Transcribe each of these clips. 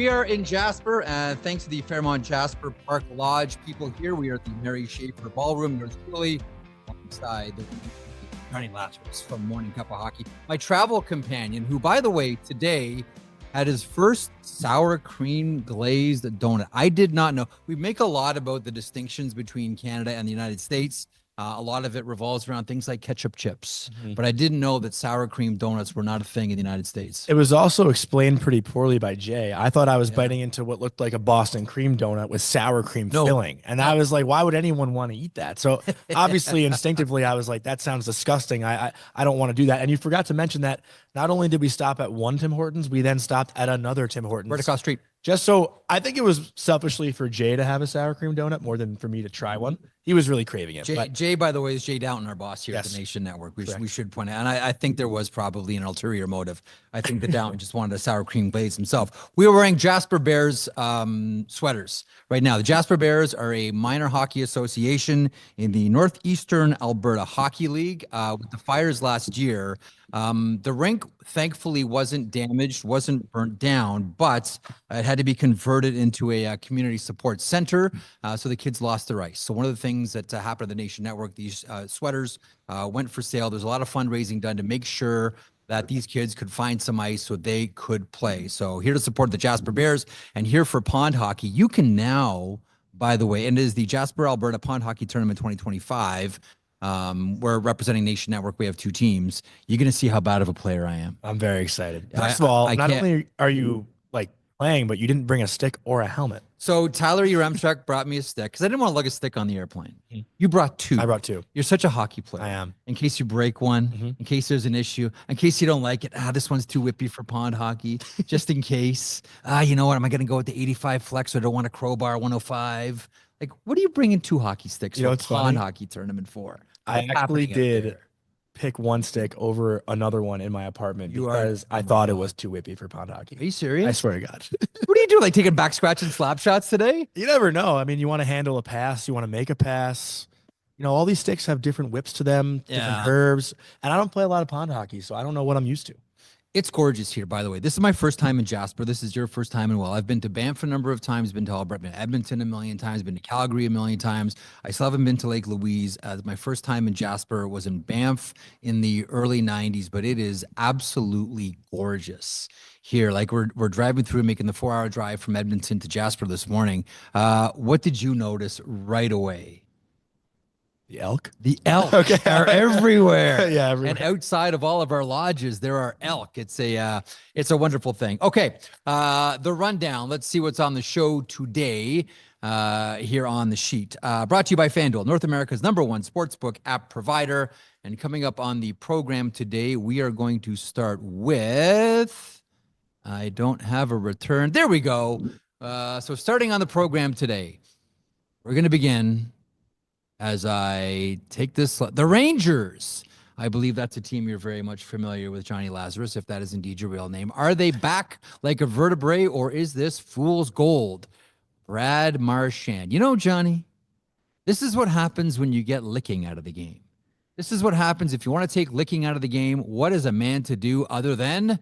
We are in Jasper, thanks to the Fairmont Jasper Park Lodge people here. We are at the Mary Schaefer Ballroom. Yours truly, alongside Jonny Lazarus from Morning Cup of Hockey, my travel companion, who, by the way, today had his first sour cream glazed donut. I did not know. We make a lot about the distinctions between Canada and the United States. A lot of it revolves around things like ketchup chips, but I didn't know that sour cream donuts were not a thing in the United States. It was also explained pretty poorly by Jay. I thought I was biting into what looked like a Boston cream donut with sour cream filling. And I was like, why would anyone want to eat that? So obviously, instinctively, I was like, that sounds disgusting. I don't want to do that. And you forgot to mention that not only did we stop at one Tim Hortons, we then stopped at another Tim Hortons. Right across the street. Just so I think it was selfishly for Jay to have a sour cream donut more than for me to try one. He was really craving it. Jay, by the way, is Jay Downton, our boss here at the Nation Network. We should point out. And I think there was probably an ulterior motive. I think that Downton just wanted a sour cream glaze himself. We are wearing Jasper Bears sweaters right now. The Jasper Bears are a minor hockey association in the Northeastern Alberta Hockey League. With the fires last year, the rink thankfully wasn't damaged, wasn't burnt down, but it had to be converted into a community support center. So the kids lost their ice. So one of the things that happened at the Nation Network, these sweaters went for sale. There's a lot of fundraising done to make sure that these kids could find some ice so they could play. So here to support the Jasper Bears and here for pond hockey. You can now, by the way, and it is the Jasper Alberta Pond Hockey Tournament 2025. We're representing Nation Network. We have two teams. You're going to see how bad of a player I am. I'm very excited. First of all, not only are you like playing, but you didn't bring a stick or a helmet. So Tyler Yaremchuk brought me a stick because I didn't want to lug a stick on the airplane. You brought two. I brought two. You're such a hockey player. I am. In case you break one, in case there's an issue, in case you don't like it. This one's too whippy for pond hockey. Just in case. You know what? Am I going to go with the 85 flex or do I want a crowbar 105? Like, what are you bringing two hockey sticks to a pond hockey tournament for? I actually did pick one stick over another one in my apartment because I thought it was too whippy for pond hockey. Are you serious? I swear to God. What do you do? Like taking back scratch and slap shots today? You never know. I mean, you want to handle a pass. You want to make a pass. You know, all these sticks have different whips to them, different curves. And I don't play a lot of pond hockey, so I don't know what I'm used to. It's gorgeous here, by the way. This is my first time in Jasper. This is your first time in I've been to Banff a number of times, been to Alberta, been to Edmonton a million times, been to Calgary a million times. I still haven't been to Lake Louise. My first time in Jasper was in Banff in the early 90s, but it is absolutely gorgeous here. Like we're driving through, making the 4-hour drive from Edmonton to Jasper this morning. What did you notice right away? The elk? The elk are everywhere. Yeah, everywhere. And outside of all of our lodges, there are elk. It's a wonderful thing. Okay, the rundown. Let's see what's on the show today here on the sheet. Brought to you by FanDuel, North America's #1 sportsbook app provider. And coming up on the program today, we are going to start with, I don't have a return. There we go. So starting on the program today, we're going to begin as I take this, the Rangers. I believe that's a team you're very much familiar with, Jonny Lazarus, if that is indeed your real name. Are they back like a vertebrae, or is this fool's gold? Brad Marchand. You know, Johnny, this is what happens when you get licking out of the game. This is what happens if you want to take licking out of the game. What is a man to do other than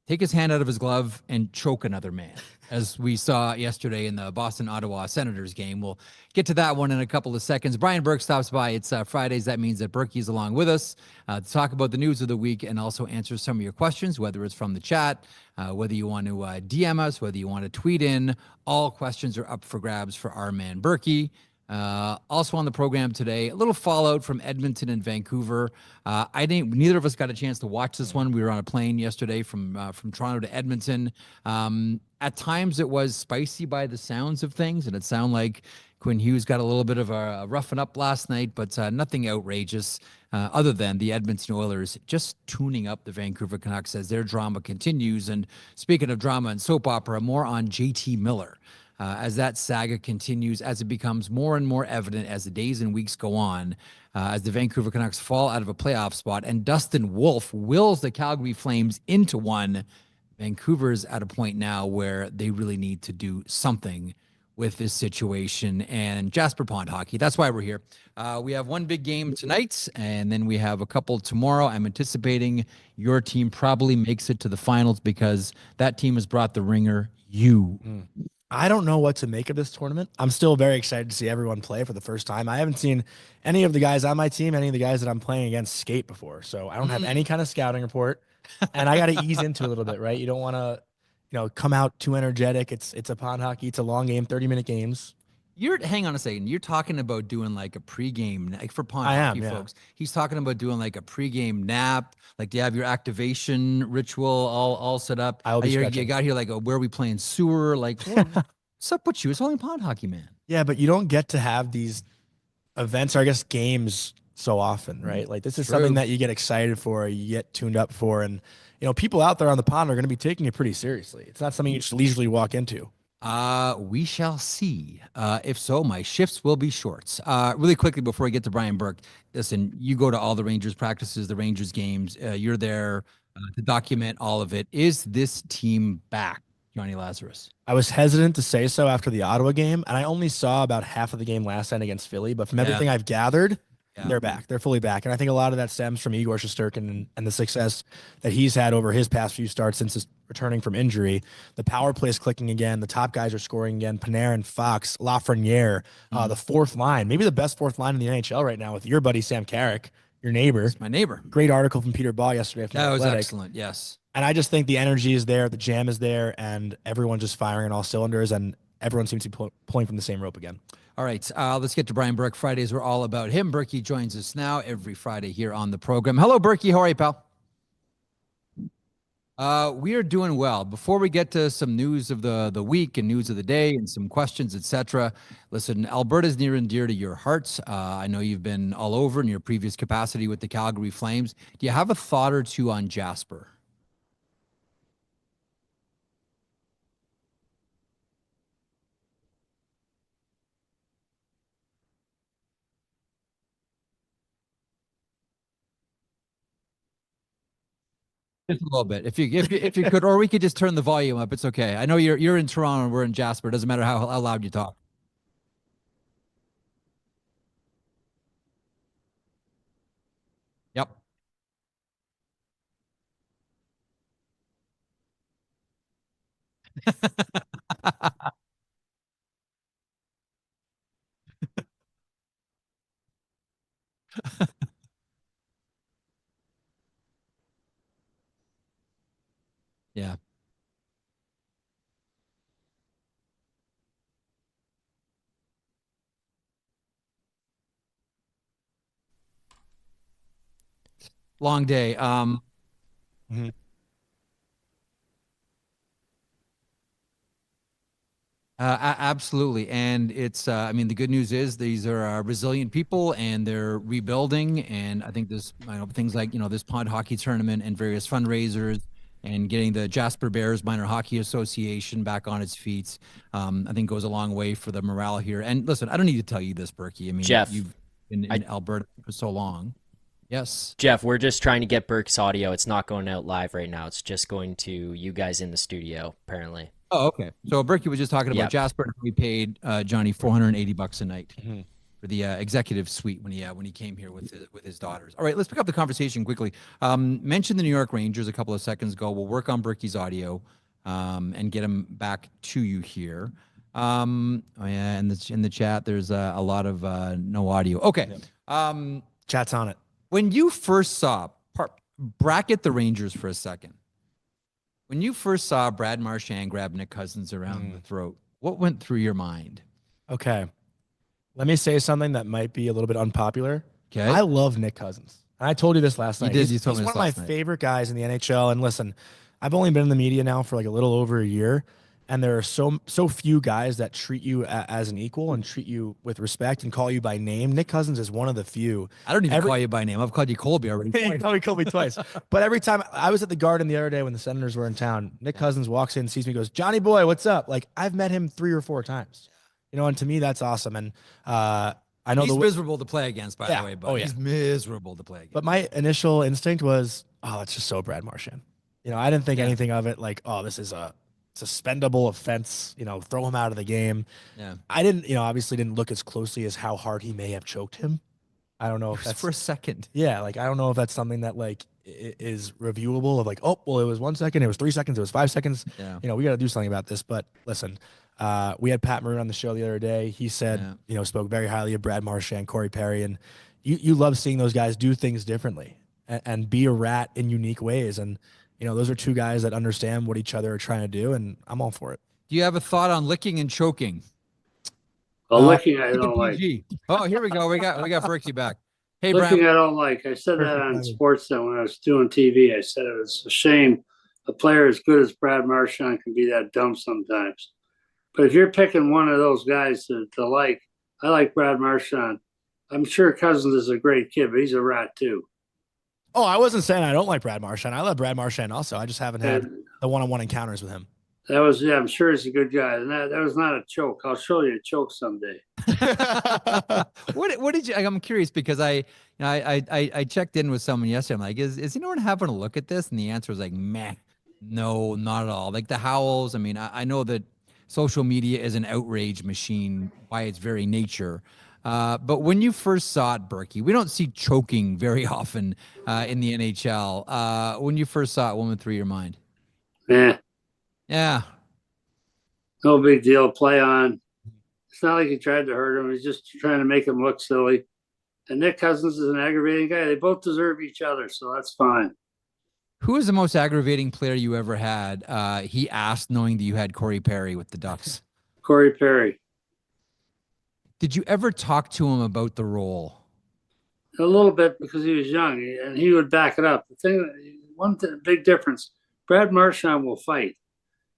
take his hand out of his glove and choke another man, as we saw yesterday in the Boston-Ottawa Senators game? We'll get to that one in a couple of seconds. Brian Burke stops by. It's Fridays. That means that Burkey's along with us to talk about the news of the week and also answer some of your questions, whether it's from the chat, whether you want to DM us, whether you want to tweet in. All questions are up for grabs for our man Burkey. Also on the program today, a little fallout from Edmonton and Vancouver. Neither of us got a chance to watch this one. We were on a plane yesterday from Toronto to Edmonton. At times it was spicy by the sounds of things, and it sounded like Quinn Hughes got a little bit of a roughing up last night, but nothing outrageous other than the Edmonton Oilers just tuning up the Vancouver Canucks as their drama continues. And speaking of drama and soap opera, more on JT Miller. As that saga continues, as it becomes more and more evident as the days and weeks go on, as the Vancouver Canucks fall out of a playoff spot and Dustin Wolf wills the Calgary Flames into one, Vancouver's at a point now where they really need to do something with this situation and Jasper Pond hockey. That's why we're here. We have one big game tonight, and then we have a couple tomorrow. I'm anticipating your team probably makes it to the finals because that team has brought the ringer. I don't know what to make of this tournament. I'm still very excited to see everyone play for the first time. I haven't seen any of the guys on my team, any of the guys that I'm playing against skate before. So I don't have any kind of scouting report. And I got to ease into it a little bit, right? You don't want to, come out too energetic. It's a pond hockey. It's a long game, 30-minute games. Hang on a second. You're talking about doing like a pregame, like for pond I hockey am, yeah. folks. He's talking about doing like a pregame nap. Like, do you have your activation ritual all set up? I will be you stretching. got here like, where are we playing sewer? Like, what's up with you? It's only pond hockey, man. Yeah, but you don't get to have these events or I guess games so often, right? Like this is something that you get excited for, you get tuned up for, and people out there on the pond are going to be taking it pretty seriously. It's not something you just leisurely walk into. We shall see. If so, my shifts will be shorts. Really quickly before we get to Brian Burke, listen, you go to all the Rangers practices, the Rangers games. You're there to document all of it. Is this team back, Jonny Lazarus? I was hesitant to say so after the Ottawa game, and I only saw about half of the game last night against Philly. But from everything I've gathered, they're back. They're fully back. And I think a lot of that stems from Igor Shesterkin and the success that he's had over his past few starts since his returning from injury. The power play is clicking again. The top guys are scoring again. Panarin, Fox, Lafreniere, the fourth line, maybe the best fourth line in the NHL right now with your buddy Sam Carrick, your neighbor. It's my neighbor. Great article from Peter Baugh yesterday. That was excellent. Yes. And I just think the energy is there, the jam is there, and everyone's just firing on all cylinders, and everyone seems to be pulling from the same rope again. All right, let's get to Brian Burke. Fridays were all about him. Burke joins us now every Friday here on the program. Hello, Burke. How are you, pal? We are doing well. Before we get to some news of the week and news of the day and some questions, etc., listen, Alberta's near and dear to your hearts. I know you've been all over in your previous capacity with the Calgary Flames. Do you have a thought or two on Jasper? Just a little bit, if you could, or we could just turn the volume up. It's okay. I know you're in Toronto and we're in Jasper. It doesn't matter how loud you talk. Yep. Yeah. Long day. Mhm. Absolutely. And it's, I mean, the good news is these are resilient people and they're rebuilding. And I think this, things like, this pond hockey tournament and various fundraisers and getting the Jasper Bears Minor Hockey Association back on its feet, I think goes a long way for the morale here. And listen, I don't need to tell you this, Berkey. I mean, Jeff, you've been in Alberta for so long. Yes. Jeff, we're just trying to get Burke's audio. It's not going out live right now. It's just going to you guys in the studio, apparently. Oh, okay. So Berkey was just talking about Jasper, and we paid Jonny $480 a night for the executive suite when he came here with his daughters. All right, let's pick up the conversation quickly. Mentioned the New York Rangers a couple of seconds ago. We'll work on Berkey's audio and get him back to you here. Oh yeah, in the chat, there's a lot of no audio. Okay. Chat's on it. When you first saw, bracket the Rangers for a second. When you first saw Brad Marchand grab Nick Cousins around the throat, what went through your mind? Okay. Let me say something that might be a little bit unpopular. Okay. I love Nick Cousins. And I told you this last night. You did. He's You told me one this of my last night. favorite guys in the NHL. And listen, I've only been in the media now for like a little over a year. And there are so few guys that treat you as an equal and treat you with respect and call you by name. Nick Cousins is one of the few. I don't even call you by name. I've called you Colby already. You probably called me twice. But every time I was at the Garden the other day when the Senators were in town, Nick Cousins walks in, sees me, goes, "Johnny boy, what's up?" Like I've met him 3 or 4 times. And to me that's awesome. And I know he's miserable to play against, by the way. But he's miserable to play against. But my initial instinct was, oh, it's just so Brad Marchand. I didn't think anything of it. Like, oh, this is a suspendable offense, throw him out of the game. Yeah. I didn't, obviously didn't look as closely as how hard he may have choked him. I don't know if that's for a second. Yeah, like I don't know if that's something that like is reviewable of like, oh, well, it was 1 second, it was 3 seconds, it was 5 seconds. Yeah. We got to do something about this. But listen, we had Pat Maroon on the show the other day. He said, spoke very highly of Brad Marchand, Corey Perry, and you love seeing those guys do things differently and be a rat in unique ways. And those are two guys that understand what each other are trying to do, and I'm all for it. Do you have a thought on licking and choking? Well, licking I don't like. Oh, here we go. We got Berkey back. Hey, Licking Brian. I don't like. I said that on Sportsnet when I was doing TV. I said it was a shame a player as good as Brad Marchand can be that dumb sometimes. But if you're picking one of those guys to like, I like Brad Marchand. I'm sure Cousins is a great kid, but he's a rat too. Oh, I wasn't saying I don't like Brad Marchand. I love Brad Marchand also. I just haven't had the one-on-one encounters with him. That was, I'm sure he's a good guy. And that was not a choke. I'll show you a choke someday. What did you, I'm curious because I checked in with someone yesterday. I'm like, is anyone having a look at this? And the answer was like, meh, no, not at all. Like the howls. I mean, I know that social media is an outrage machine by its very nature. But when you first saw it, Berkey, we don't see choking very often in the NHL. When you first saw it, what went through your mind? Yeah. No big deal. Play on. It's not like he tried to hurt him. He's just trying to make him look silly. And Nick Cousins is an aggravating guy. They both deserve each other, so that's fine. Who is the most aggravating player you ever had? He asked, knowing that you had Corey Perry with the Ducks. Corey Perry. Did you ever talk to him about the role? A little bit because he was young, and he would back it up. Big difference, Brad Marchand will fight.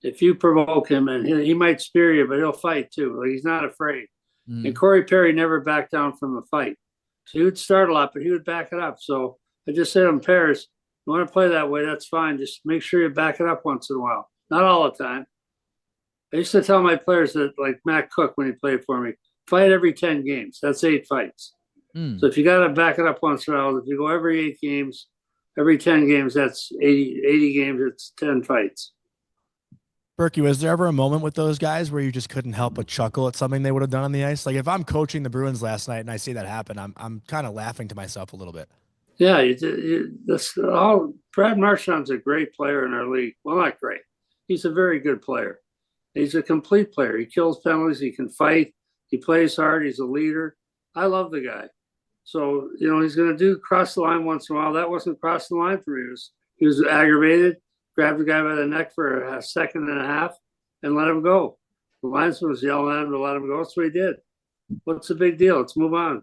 If you provoke him, and he might spear you, but he'll fight too. Like, he's not afraid. And Corey Perry never backed down from a fight. So he would start a lot, but he would back it up. So I just said in Paris, you want to play that way, that's fine. Just make sure you back it up once in a while. Not all the time. I used to tell my players that, like Matt Cook when he played for me, fight every 10 games. That's 8 fights. So if you got to back it up once in a while, if you go every 8 games, every 10 games, that's 80 games, it's 10 fights. Berkey, was there ever a moment with those guys where you just couldn't help but chuckle at something they would have done on the ice? Like if I'm coaching the Bruins last night and I see that happen, I'm kind of laughing to myself a little bit. Yeah, Brad Marchand's a great player in our league. Well, not great. He's a very good player. He's a complete player. He kills penalties. He can fight. He plays hard. He's a leader. I love the guy. So, he's going to do cross the line once in a while. That wasn't crossing the line for me. He was aggravated. Grabbed the guy by the neck for a second and a half and let him go. The linesman was yelling at him to let him go. That's what he did. What's the big deal? Let's move on.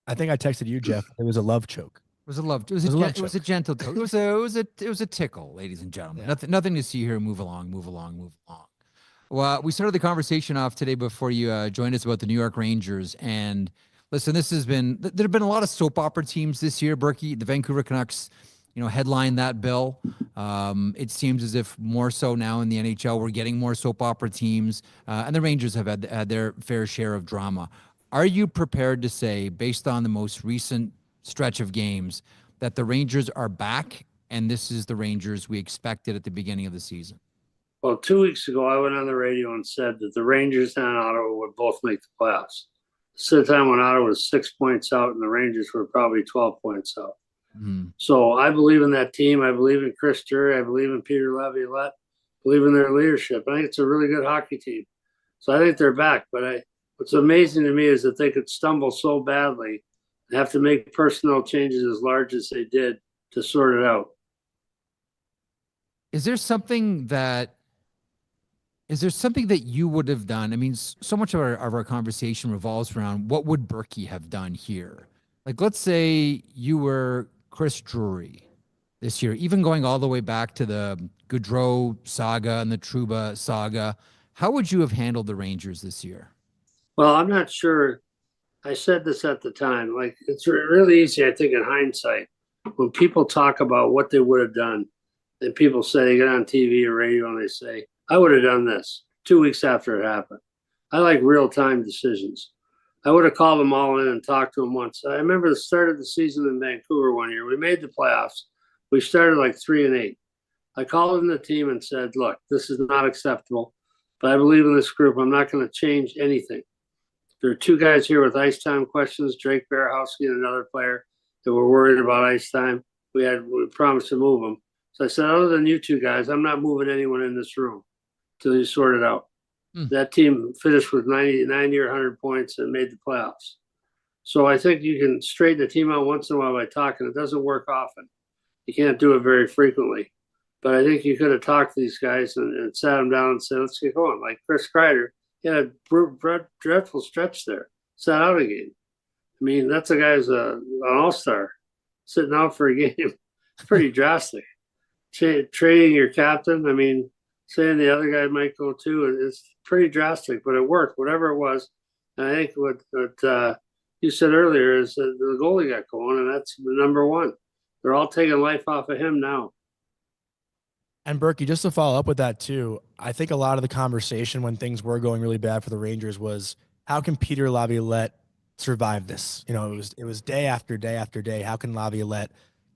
I think I texted you, Jeff. It was a love choke. It was a love. It was a gentle choke. It was a tickle, ladies and gentlemen. Yeah. Nothing to see here. Move along. Well, we started the conversation off today before you joined us about the New York Rangers. And listen, there have been a lot of soap opera teams this year. Berkey, the Vancouver Canucks, headline that bill. It seems as if more so now in the NHL, we're getting more soap opera teams, and the Rangers have had their fair share of drama. Are you prepared to say, based on the most recent stretch of games, that the Rangers are back and this is the Rangers we expected at the beginning of the season? Well, 2 weeks ago, I went on the radio and said that the Rangers and Ottawa would both make the playoffs. This is the time when Ottawa was 6 points out and the Rangers were probably 12 points out. So I believe in that team. I believe in Chris Drury. I believe in Peter Laviolette. I believe in their leadership. I think it's a really good hockey team. So I think they're back. But what's amazing to me is that they could stumble so badly and have to make personnel changes as large as they did to sort it out. Is there something that you would have done? I mean, so much of our conversation revolves around what would Berkey have done here? Like, let's say you were Chris Drury this year, even going all the way back to the Gaudreau saga and the Trouba saga. How would you have handled the Rangers this year? Well, I'm not sure. I said this at the time. Like, it's really easy, I think, in hindsight, when people talk about what they would have done, and people say, they get on TV or radio and they say, I would have done this 2 weeks after it happened. I like real-time decisions. I would have called them all in and talked to them once. I remember the start of the season in Vancouver one year. We made the playoffs. We started like 3-8. I called in the team and said, look, this is not acceptable, but I believe in this group. I'm not going to change anything. There are two guys here with ice time questions, Drake Barahowski and another player that were worried about ice time. We promised to move them. So I said, other than you two guys, I'm not moving anyone in this room until you sort it out. That team finished with 90 or 100 points and made the playoffs. So I think you can straighten the team out once in a while by talking. It doesn't work often. You can't do it very frequently. But I think you could have talked to these guys and sat them down and said, let's get going. Like Chris Kreider, he had a dreadful stretch there, sat out a game. I mean, that's a guy's an all-star sitting out for a game. It's pretty drastic. Trading your captain, I mean, saying the other guy might go too, it's pretty drastic, but it worked, whatever it was. And I think what you said earlier is that the goalie got going, and that's the number one. They're all taking life off of him now. And Burke, just to follow up with that too, I think a lot of the conversation when things were going really bad for the Rangers was, how can Peter Laviolette survive this? You know, it was day after day after day. How can Laviolette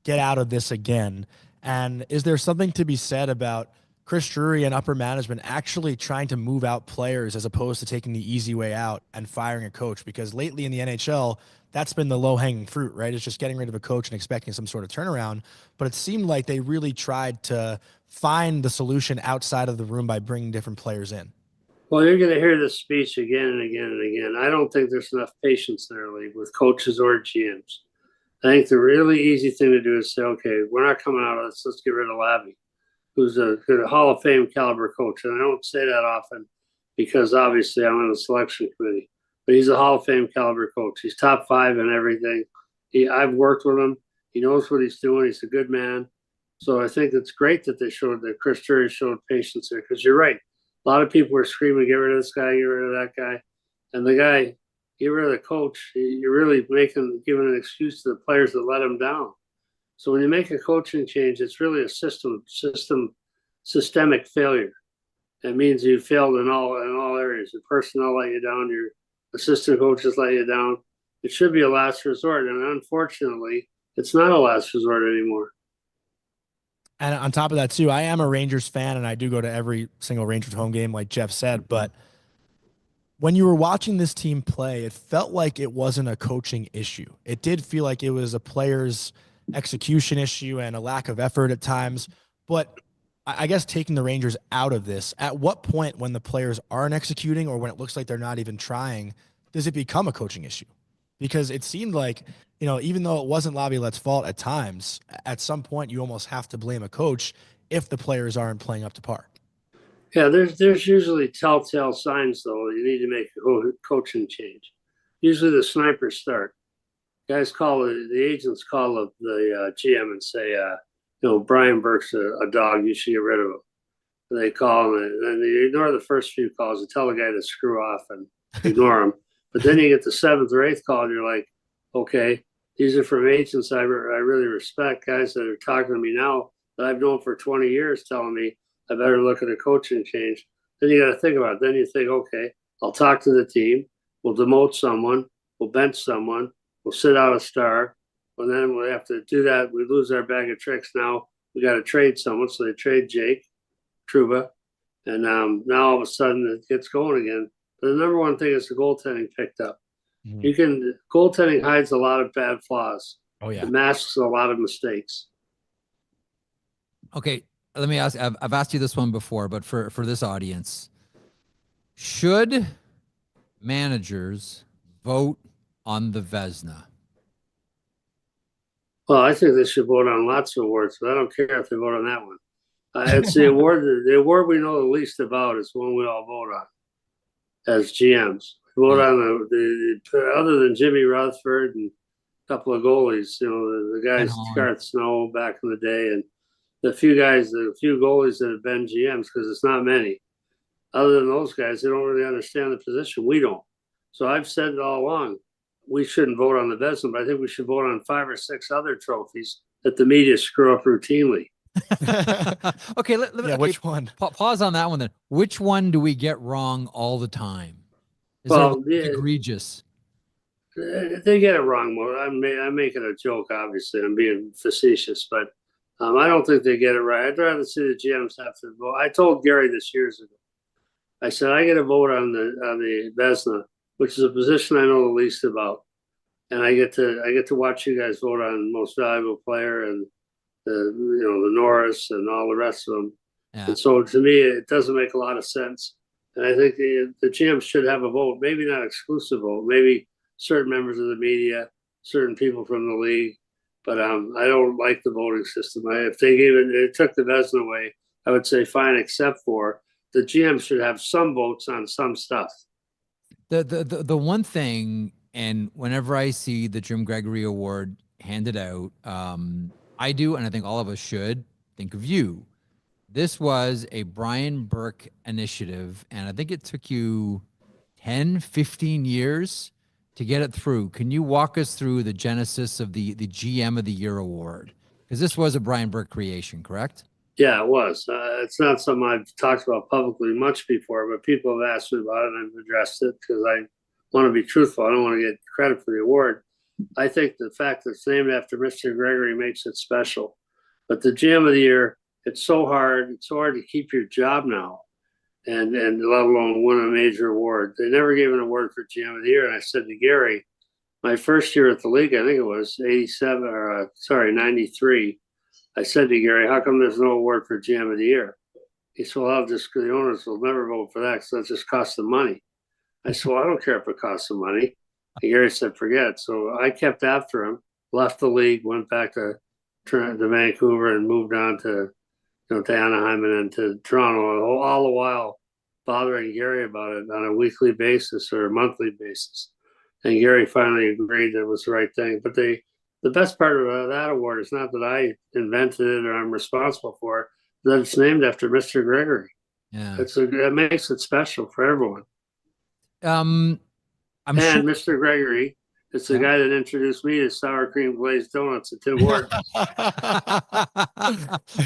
get out of this again? And is there something to be said about Chris Drury and upper management actually trying to move out players as opposed to taking the easy way out and firing a coach? Because lately in the NHL, that's been the low-hanging fruit, right? It's just getting rid of a coach and expecting some sort of turnaround. But it seemed like they really tried to find the solution outside of the room by bringing different players in. Well, you're going to hear this speech again and again and again. I don't think there's enough patience in our league with coaches or GMs. I think the really easy thing to do is say, okay, we're not coming out of this. Let's get rid of Lavy, who's a good Hall of Fame caliber coach. And I don't say that often because obviously I'm on the selection committee. But he's a Hall of Fame caliber coach. He's top 5 in everything. I've worked with him. He knows what he's doing. He's a good man. So I think it's great that Chris Drury showed patience there, because you're right. A lot of people were screaming, get rid of this guy, get rid of that guy. And the guy, get rid of the coach, you're really giving an excuse to the players that let him down. So when you make a coaching change, it's really a systemic failure. It means you failed in all areas. Your personnel let you down, your assistant coaches let you down. It should be a last resort, and unfortunately, it's not a last resort anymore. And on top of that, too, I am a Rangers fan, and I do go to every single Rangers home game, like Jeff said. But when you were watching this team play, it felt like it wasn't a coaching issue. It did feel like it was a player's execution issue and a lack of effort at times. But I guess taking the Rangers out of this, at what point when the players aren't executing or when it looks like they're not even trying, does it become a coaching issue? Because it seemed like, you know, even though it wasn't Laviolette's fault at times, at some point you almost have to blame a coach if the players aren't playing up to par. Yeah, there's usually telltale signs, though, you need to make a coaching change. Usually the snipers start. Guys the agents call the GM and say, Brian Burke's a dog, you should get rid of him. And they call him, and they ignore the first few calls and tell the guy to screw off and ignore him. But then you get the 7th or 8th call, and you're like, okay, these are from agents I really respect, guys that are talking to me now that I've known for 20 years telling me I better look at a coaching change. Then you got to think about it. Then you think, okay, I'll talk to the team. We'll demote someone. We'll bench someone. We'll sit out a star. And then we have to do that. We lose our bag of tricks. Now we got to trade someone. So they trade Jake Trouba. And now all of a sudden it gets going again. But the number one thing is the goaltending picked up. Mm-hmm. Goaltending hides a lot of bad flaws. Oh, yeah. It masks a lot of mistakes. Okay, let me ask. I've asked you this one before, but for this audience, should managers vote on the Vezina? Well, I think they should vote on lots of awards, but I don't care if they vote on that one. It's the award. The award we know the least about is the one we all vote on as GMs. We vote on the other than Jimmy Rutherford and a couple of goalies. The guys Garth Snow back in the day, and the few goalies that have been GMs, because it's not many. Other than those guys, they don't really understand the position. We don't. So I've said it all along. We shouldn't vote on the Vezina, but I think we should vote on 5 or 6 other trophies that the media screw up routinely. Okay, which one? Pause on that one then. Which one do we get wrong all the time? Is egregious? They get it wrong more. I'm making a joke, obviously. I'm being facetious, but I don't think they get it right. I'd rather see the GMs have to vote. I told Gary this years ago. I said I get a vote on the Vesna, which is a position I know the least about, and I get to watch you guys vote on most valuable player and the Norris and all the rest of them. Yeah. And so to me, it doesn't make a lot of sense. And I think the GM should have a vote, maybe not exclusive vote, maybe certain members of the media, certain people from the league. But I don't like the voting system. If they took the Vesna away, I would say fine, except for the GM should have some votes on some stuff. The one thing, and whenever I see the Jim Gregory Award handed out, I do, and I think all of us should think of you. This was a Brian Burke initiative, and I think it took you 10, 15 years to get it through. Can you walk us through the genesis of the GM of the Year award? Because this was a Brian Burke creation, correct? Yeah, it was. It's not something I've talked about publicly much before, but people have asked me about it, and I've addressed it because I want to be truthful. I don't want to get credit for the award. I think the fact that it's named after Mr. Gregory makes it special. But the GM of the Year, it's so hard. It's so hard to keep your job now, and let alone win a major award. They never gave an award for GM of the Year. And I said to Gary, my first year at the league, I think it was 93. I said to Gary, how come there's no award for GM of the Year? He said, well, the owners will never vote for that because that just costs them money. I said, well, I don't care if it costs them money. And Gary said, forget it. So I kept after him, left the league, went back to Vancouver and moved on to Anaheim and then to Toronto, all the while bothering Gary about it on a weekly basis or a monthly basis. And Gary finally agreed that it was the right thing. But the best part of that award is not that I invented it or I'm responsible for it, that it's named after Mr. Gregory. Yeah. It makes it special for everyone. I'm sure Mr. Gregory is the guy that introduced me to sour cream glazed donuts at Tim Hortons.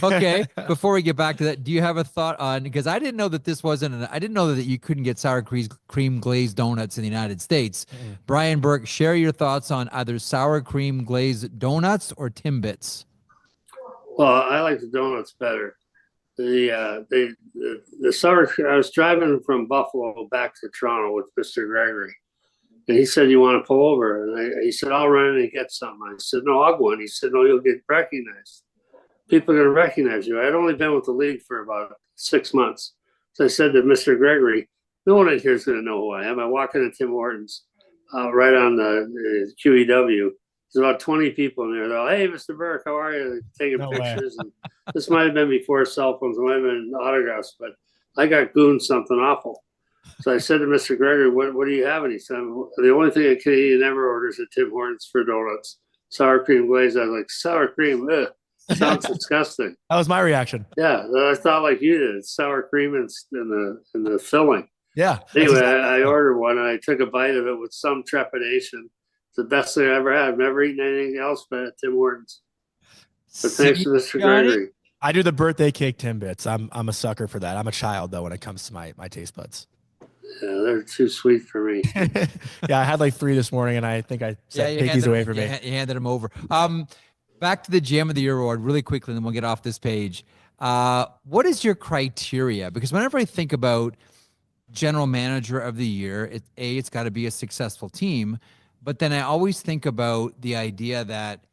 Okay, before we get back to that, do you have a thought on, because I didn't know that this wasn't, I didn't know that you couldn't get sour cream glazed donuts in the United States. Brian Burke, share your thoughts on either sour cream glazed donuts or Timbits. Well, I like the donuts better. The sour. I was driving from Buffalo back to Toronto with Mr. Gregory, and he said, "You want to pull over?" And he said, "I'll run in and get something." I said, "No, I'll go in." He said, "No, you'll get recognized. People are going to recognize you." I'd only been with the league for about 6 months, so I said to Mr. Gregory, "No one in here is going to know who I am." I walk into Tim Hortons, right on the QEW. There's about 20 people in there. They're all, "Hey, Mr. Burke, how are you?" They're taking pictures. And this might have been before cell phones. It might have been autographs, but I got gooned something awful. So I said to Mr. Gregory, what do you have? And he said, the only thing a Canadian ever orders at Tim Hortons for donuts, sour cream glazed. I was like, sour cream? Ugh, sounds disgusting. That was my reaction. Yeah, I thought like you did. It's sour cream in the filling. Yeah. Anyway, I ordered one, and I took a bite of it with some trepidation. It's the best thing I ever had. I've never eaten anything else but at Tim Hortons. But thanks to Mr. Gregory. I do the birthday cake Timbits. I'm a sucker for that. I'm a child though when it comes to my taste buds. Yeah, they're too sweet for me. Yeah, I had like 3 this morning, and I think I set pickies away from me. You handed them over. Back to the GM of the Year award really quickly, and then we'll get off this page. What is your criteria? Because whenever I think about general manager of the year, it's got to be a successful team. But then I always think about the idea that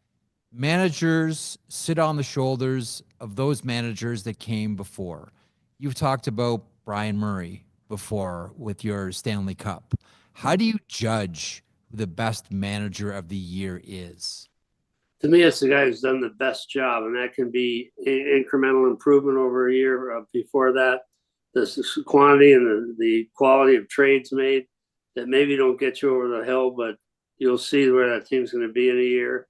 managers sit on the shoulders of those managers that came before. You've talked about Brian Murray before with your Stanley Cup. How do you judge who the best manager of the year is? To me, it's the guy who's done the best job, and that can be incremental improvement over a year. Before that, the quantity and the quality of trades made that maybe don't get you over the hill, but you'll see where that team's going to be in a year.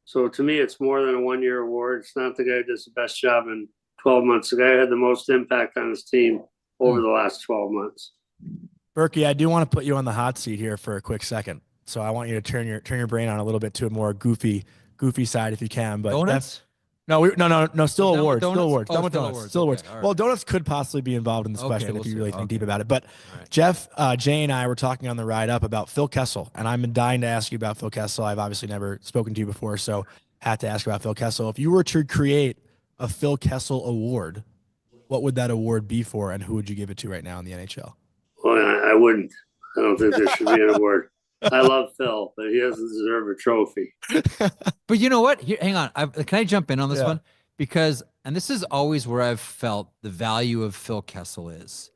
So to me, it's more than a one-year award. It's not the guy who does the best job in 12 months. The guy who had the most impact on his team over the last 12 months. Berkey, I do want to put you on the hot seat here for a quick second. So I want you to turn your brain on a little bit to a more goofy side if you can. But donuts? No, still awards. Still awards. Oh, Done with donuts. Still awards. Okay, right. Well, donuts could possibly be involved in this question if you really think deep about it. But Jeff, Jay, and I were talking on the ride up about Phil Kessel, and I'm dying to ask you about Phil Kessel. I've obviously never spoken to you before, so had to ask about Phil Kessel. If you were to create a Phil Kessel award, what would that award be for, and who would you give it to right now in the NHL? Well, I wouldn't. I don't think there should be an award. I love Phil, but he doesn't deserve a trophy. But you know what? Here, hang on. Can I jump in on this Yeah. one? Because, and this is always where I've felt the value of Phil Kessel is.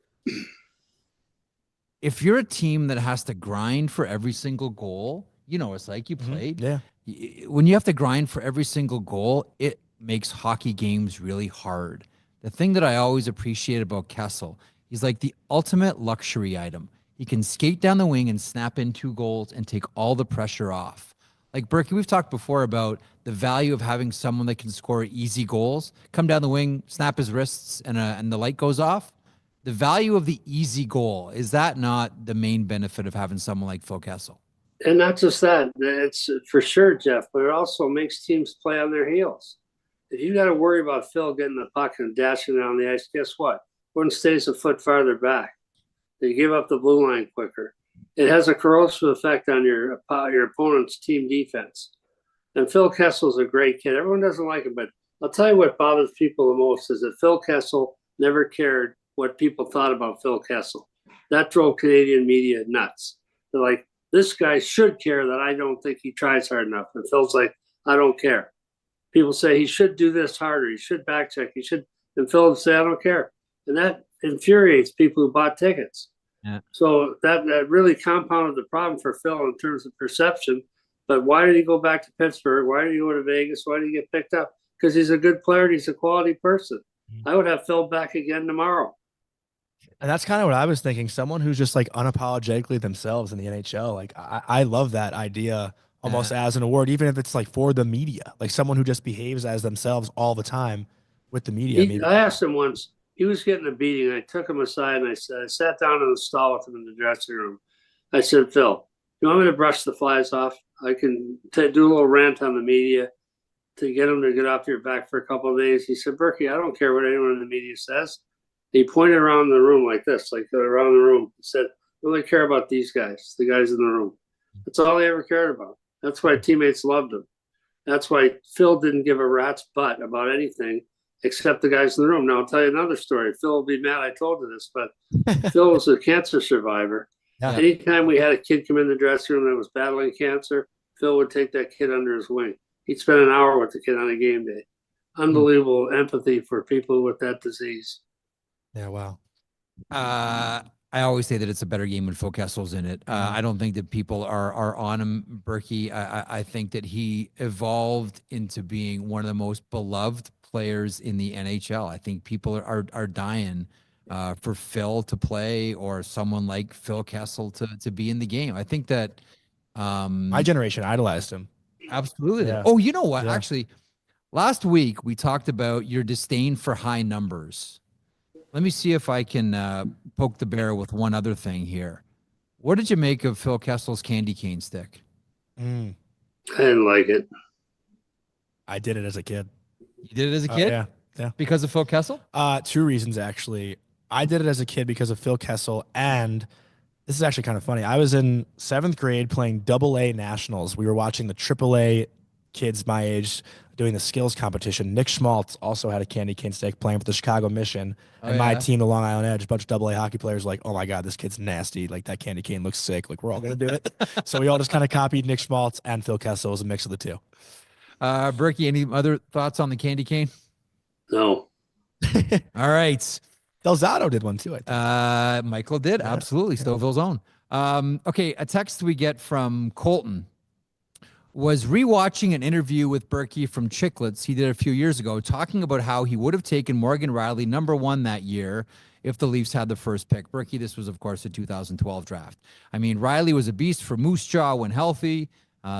If you're a team that has to grind for every single goal, you know, it's like you played. Yeah. When you have to grind for every single goal, it makes hockey games really hard. The thing that I always appreciate about Kessel, he's like the ultimate luxury item. He can skate down the wing and snap in 2 goals and take all the pressure off. Like Burke, we've talked before about the value of having someone that can score easy goals, come down the wing, snap his wrists, and the light goes off. The value of the easy goal, is that not the main benefit of having someone like Phil Kessel? And not just that, it's for sure, Jeff, but it also makes teams play on their heels. If you got to worry about Phil getting the puck and dashing down the ice, guess what? One stays a foot farther back. They give up the blue line quicker. It has a corrosive effect on your opponent's team defense. And Phil Kessel's a great kid. Everyone doesn't like him, but I'll tell you what bothers people the most is that Phil Kessel never cared what people thought about Phil Kessel. That drove Canadian media nuts. They're like, this guy should care that I don't think he tries hard enough. And Phil's like, I don't care. People say he should do this harder. He should back check. He should. And Phil would say, I don't care. And that infuriates people who bought tickets. Yeah. So that really compounded the problem for Phil in terms of perception. But why did he go back to Pittsburgh? Why did he go to Vegas? Why did he get picked up? Because he's a good player and he's a quality person. I would have Phil back again tomorrow. And that's kind of what I was thinking. Someone who's just like unapologetically themselves in the NHL. Like I love that idea almost as an award, even if it's like for the media, like someone who just behaves as themselves all the time with the media. I asked him once, he was getting a beating. I took him aside and I sat down in the stall with him in the dressing room. I said, Phil, you want me to brush the flies off? I can do a little rant on the media to get them to get off your back for a couple of days. He said, Berkey, I don't care what anyone in the media says. He pointed around the room like this, like around the room. He said, I really care about these guys, the guys in the room. That's all he ever cared about. That's why teammates loved him. That's why Phil didn't give a rat's butt about anything except the guys in the room. Now, I'll tell you another story. Phil will be mad I told you this, but Phil was a cancer survivor. Yeah. Anytime we had a kid come in the dressing room that was battling cancer, Phil would take that kid under his wing. He'd spend an hour with the kid on a game day. Unbelievable empathy for people with that disease. Yeah, wow. I always say that it's a better game when Phil Kessel's in it. I don't think that people are on him, Berkey. I think that he evolved into being one of the most beloved players in the NHL. I think people are dying for Phil to play or someone like Phil Kessel to be in the game. I think that my generation idolized him. Absolutely. Yeah. Oh, you know what? Yeah. Actually, last week we talked about your disdain for high numbers. Let me see if I can poke the bear with one other thing here. What did you make of Phil Kessel's candy cane stick? I didn't like it. I did it as a kid. You did it as a kid? Yeah. Because of Phil Kessel? 2 reasons, actually. I did it as a kid because of Phil Kessel, and this is actually kind of funny. I was in 7th grade playing AA nationals. We were watching the AAA kids my age doing the skills competition. Nick Schmaltz also had a candy cane stick playing for the Chicago Mission. And my team, the Long Island Edge, a bunch of AA hockey players like, oh my God, this kid's nasty. Like that candy cane looks sick. Like we're all going to do it. So we all just kind of copied Nick Schmaltz and Phil Kessel. It was a mix of the two. Berkey, any other thoughts on the candy cane? No. All right. Delzato did one too, I think. Michael did. Yeah. Absolutely. Stouffville's own. Okay. A text we get from Colton was rewatching an interview with Berkey from Chicklets he did a few years ago, talking about how he would have taken Morgan Riley #1 that year if the Leafs had the first pick. Berkey, this was, of course, the 2012 draft. I mean, Riley was a beast for Moose Jaw when healthy,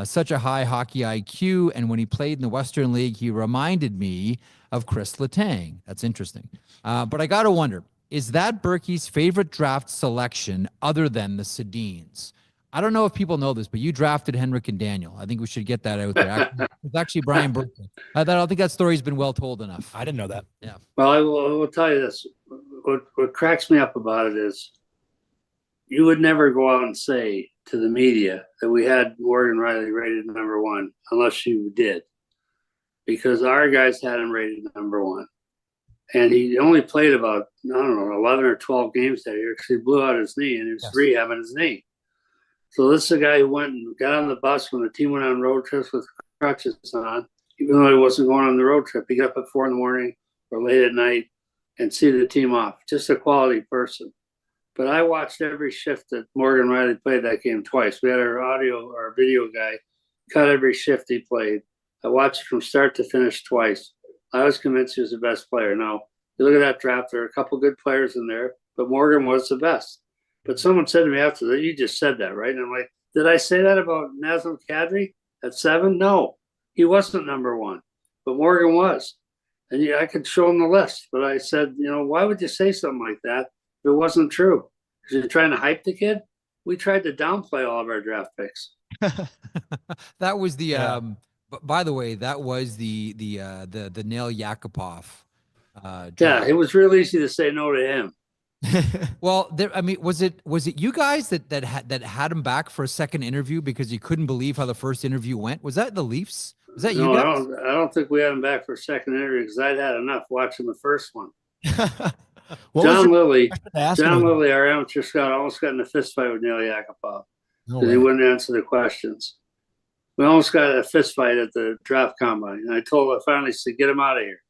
such a high hockey IQ, and when he played in the Western League, he reminded me of Chris Letang. That's interesting. But I got to wonder, is that Berkey's favorite draft selection other than the Sedins? I don't know if people know this, but you drafted Henrik and Daniel. I think we should get that out there. It's actually Brian Burke. I don't think that story's been well told enough. I didn't know that. Yeah. Well, I will tell you this. What cracks me up about it is you would never go out and say to the media that we had Morgan Riley rated #1 unless you did. because our guys had him rated number 1. And he only played about, I don't know, 11 or 12 games that year because he blew out his knee and he was rehabbing his knee. So this is a guy who went and got on the bus when the team went on road trips with crutches on, even though he wasn't going on the road trip. He got up at 4 in the morning or late at night and see the team off. Just a quality person. But I watched every shift that Morgan Riley played that game twice. We had our video guy cut every shift he played. I watched from start to finish twice. I was convinced he was the best player. Now, you look at that draft, there are a couple good players in there, but Morgan was the best. But someone said to me after that, you just said that, right? And I'm like, did I say that about Nazem Kadri at 7? No, he wasn't number 1, but Morgan was. And I could show him the list. But I said, why would you say something like that if it wasn't true? Because you're trying to hype the kid? We tried to downplay all of our draft picks. That was the by the way, that was the Nail Yakupov. It was real easy to say no to him. Well, was it you guys that had him back for a second interview because you couldn't believe how the first interview went? Was that the Leafs? Was that you guys? I don't think we had him back for a second interview because I'd had enough watching the first one. John Lilly, our amateur scout, almost got in a fist fight with Nail Yakupov because he wouldn't answer the questions. We almost got a fist fight at the draft combine, and I finally said, get him out of here.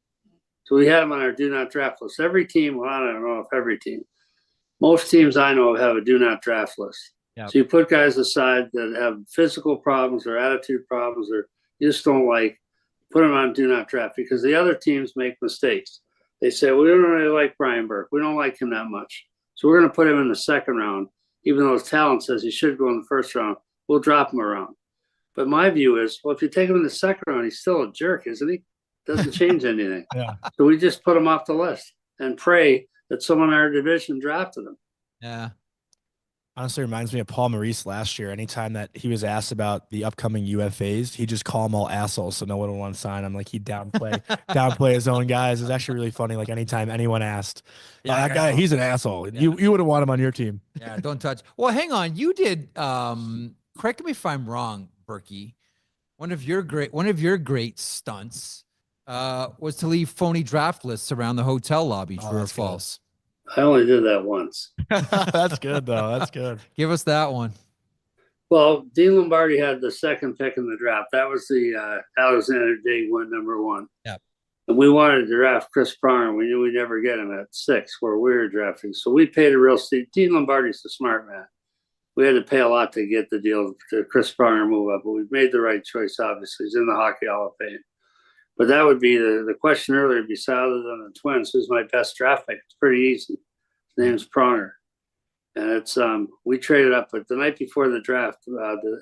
So we had him on our do not draft list. Every team, well, I don't know if every team, most teams I know of have a do not draft list. Yep. So you put guys aside that have physical problems or attitude problems or you just don't like, put them on do not draft because the other teams make mistakes. They say, we don't really like Brian Burke. We don't like him that much. So we're going to put him in the second round, even though his talent says he should go in the first round. We'll drop him around. But my view is, well, if you take him in the second round, he's still a jerk, isn't he? Doesn't change anything. So we just put him off the list and pray that someone in our division drafted him. Yeah. Honestly, reminds me of Paul Maurice last year. Anytime that he was asked about the upcoming UFAs, he just call them all assholes, so no one would want to sign him. Like he'd downplay his own guys. It's actually really funny. Like anytime anyone asked, that guy, he's an asshole. Yeah. You would have wanted him on your team. Yeah, don't touch. Well, hang on. You did. Correct me if I'm wrong, Berkey. One of your great stunts was to leave phony draft lists around the hotel lobby. True or false? I only did that once. That's good, though. That's good. Give us that one. Well, Dean Lombardi had the second pick in the draft. That was the Alexander Dig went number 1. Yeah. And we wanted to draft Chris Pronger. We knew we'd never get him at 6 where we were drafting. So we paid a real steep. Dean Lombardi's a smart man. We had to pay a lot to get the deal to Chris Pronger move up, but we made the right choice, obviously. He's in the Hockey Hall of Fame. But that would be the question earlier, besides than the Twins, who's my best draft pick. It's pretty easy. His name's Pronger. And it's we traded up, but the night before the draft, the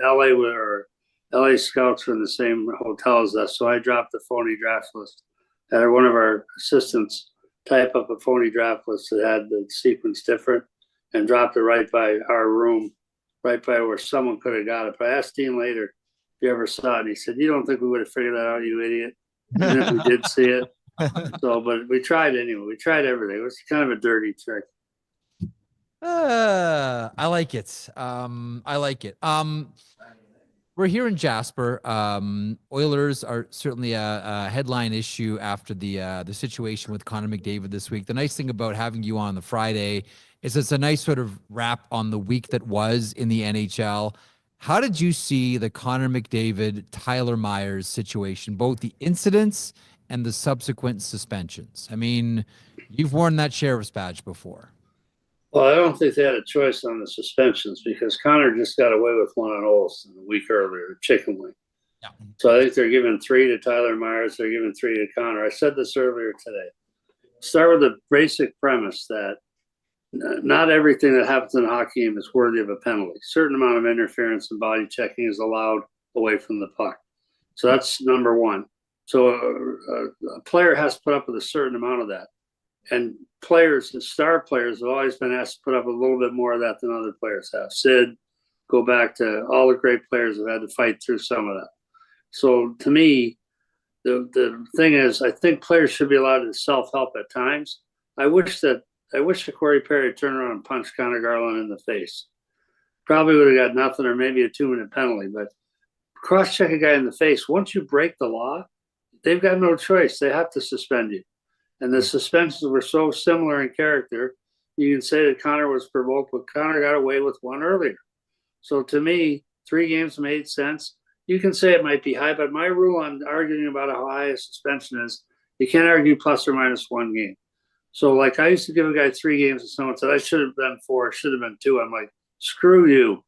LA scouts were in the same hotel as us. So I dropped the phony draft list. Had one of our assistants type up a phony draft list that had the sequence different and dropped it right by our room, right by where someone could have got it. But I asked Dean later if he ever saw it, and he said, "You don't think we would have figured that out, you idiot?" Even if we did see it. So, but we tried anyway. We tried everything. It was kind of a dirty trick. I like it. I like it. We're here in Jasper. Oilers are certainly a headline issue after the situation with Connor McDavid this week. The nice thing about having you on the Friday is it's a nice sort of wrap on the week that was in the NHL. How did you see the Connor McDavid, Tyler Myers situation, both the incidents and the subsequent suspensions? I mean, you've worn that sheriff's badge before. Well, I don't think they had a choice on the suspensions because Connor just got away with one on Olsen a week earlier, chicken wing. Yeah. So I think they're giving 3 to Tyler Myers. They're giving 3 to Connor. I said this earlier today. Start with the basic premise that not everything that happens in a hockey game is worthy of a penalty. A certain amount of interference and body checking is allowed away from the puck. So that's number one. So a player has to put up with a certain amount of that. And players and star players have always been asked to put up a little bit more of that than other players have. Sid, go back to all the great players have had to fight through some of that. So to me, the thing is, I think players should be allowed to self-help at times. I wish that Corey Perry had turned around and punched Connor Garland in the face. Probably would have got nothing or maybe a 2-minute penalty, but cross-check a guy in the face. Once you break the law, they've got no choice. They have to suspend you. And the suspensions were so similar in character. You can say that Connor was provoked, but Connor got away with one earlier. So to me, 3 games made sense. You can say it might be high, but my rule on arguing about how high a suspension is, you can't argue plus or minus 1 game. So like I used to give a guy 3 games and someone said, I should have been 4, should have been 2. I'm like, screw you.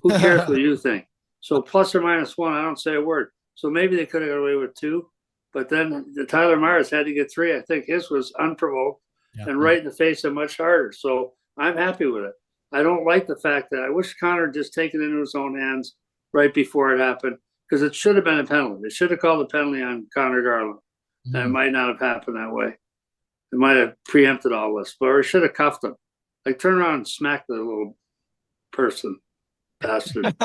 Who cares what you think? So plus or minus 1, I don't say a word. So maybe they could have got away with 2. But then the Tyler Myers had to get 3. I think his was unprovoked and right in the face and much harder. So I'm happy with it. I don't like the fact that I wish Connor just taken it into his own hands right before it happened, because it should have been a penalty. They should have called the penalty on Connor Garland. And it might not have happened that way. It might have preempted all this, but it should have cuffed him. Like turn around and smack the little person. Bastard. And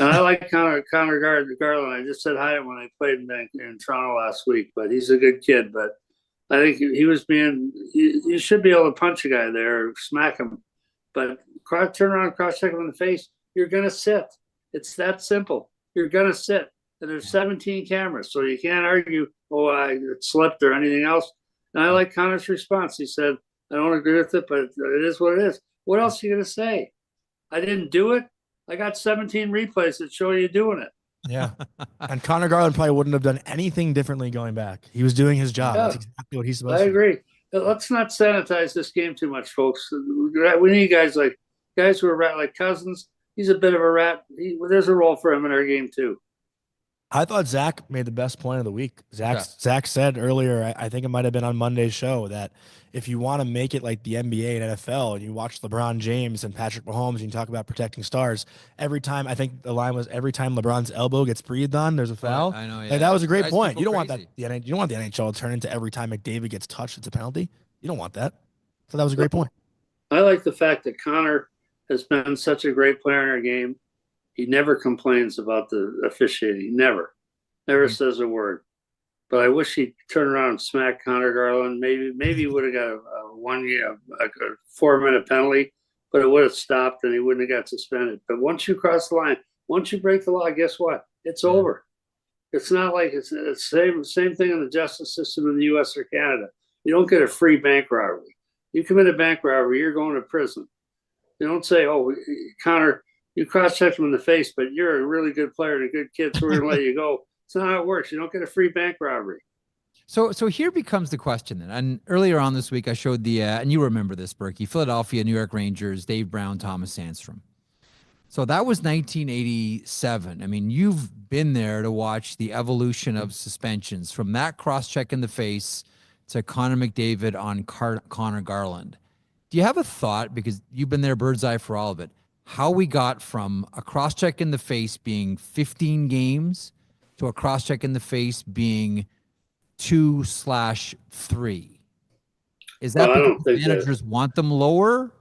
I like Connor Garland. I just said hi to him when I played in Toronto last week, but he's a good kid. But I think he was being, you should be able to punch a guy there or smack him. But turn around, cross check him in the face. You're going to sit. It's that simple. You're going to sit. And there's 17 cameras, so you can't argue, it slipped or anything else. And I like Connor's response. He said, I don't agree with it, but it is what it is. What else are you going to say? I didn't do it. I got 17 replays that show you doing it. Yeah. And Connor Garland probably wouldn't have done anything differently going back. He was doing his job. Yeah. That's exactly what he's supposed to do. I agree. Let's not sanitize this game too much, folks. We need guys who are rat like Cousins. He's a bit of a rat. There's a role for him in our game too. I thought Zach made the best point of the week. Zach said earlier, I think it might have been on Monday's show, that if you want to make it like the NBA and NFL and you watch LeBron James and Patrick Mahomes and you talk about protecting stars, every time, I think the line was, every time LeBron's elbow gets breathed on, there's a foul. I know, yeah. Like, that was a great point. You don't want that. You don't want the NHL to turn into every time McDavid gets touched, it's a penalty. You don't want that. So that was a great point. I like the fact that Connor has been such a great player in our game. He never complains about the officiating. Never says a word. But I wish he'd turn around and smack Connor Garland. Maybe he would have got a 4-minute penalty, but it would have stopped and he wouldn't have got suspended. But once you cross the line, once you break the law, guess what? It's over. It's not like it's the same thing in the justice system in the U.S. or Canada. You don't get a free bank robbery. You commit a bank robbery, you're going to prison. You don't say, Connor, you cross-checked him in the face, but you're a really good player and a good kid, so we're going to let you go. It's not how it works. You don't get a free bank robbery. So here becomes the question then. And earlier on this week, I showed the, and you remember this, Burke, Philadelphia, New York Rangers, Dave Brown, Thomas Sandstrom. So that was 1987. I mean, you've been there to watch the evolution of suspensions from that cross-check in the face to Connor McDavid on Connor Garland. Do you have a thought, because you've been there bird's eye for all of it, how we got from a cross-check in the face being 15 games to a cross-check in the face being 2/3? Is that because the managers want them lower?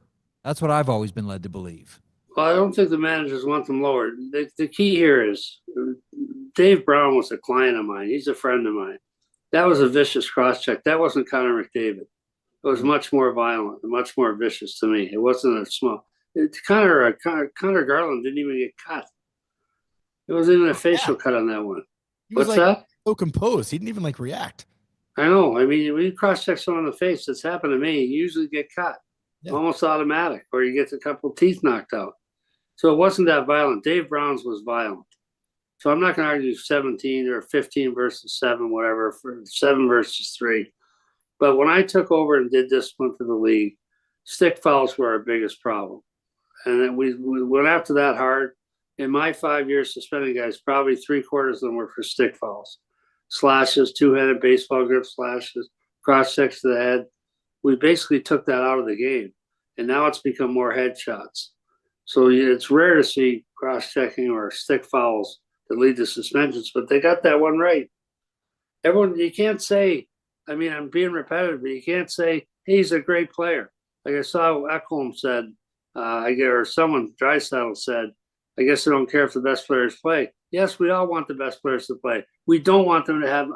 That's what I've always been led to believe. Well, I don't think the managers want them lower. The key here is Dave Brown was a client of mine. He's a friend of mine. That was a vicious cross-check. That wasn't Connor McDavid. It was much more violent and much more vicious to me. It wasn't a small. Connor Garland didn't even get cut. There wasn't even a facial cut on that one. What's that? So composed. He didn't even react. I know. I mean, when you cross-check someone in the face, it's happened to me. You usually get cut. Yeah. Almost automatic, or you get a couple of teeth knocked out. So it wasn't that violent. Dave Brown's was violent. So I'm not going to argue 17 or 15 versus 7, whatever, for 7 versus 3. But when I took over and did discipline for the league, stick fouls were our biggest problem. And then we went after that hard. In my 5 years suspending guys, probably 3/4 of them were for stick fouls. Slashes, two-handed baseball grip slashes, cross-checks to the head. We basically took that out of the game. And now it's become more headshots. So it's rare to see cross-checking or stick fouls that lead to suspensions, but they got that one right. You can't say, I mean, I'm being repetitive, but you can't say, hey, he's a great player. Like I saw Ekholm said, Draisaitl said, I guess I don't care if the best players play. Yes, we all want the best players to play. We don't want them to have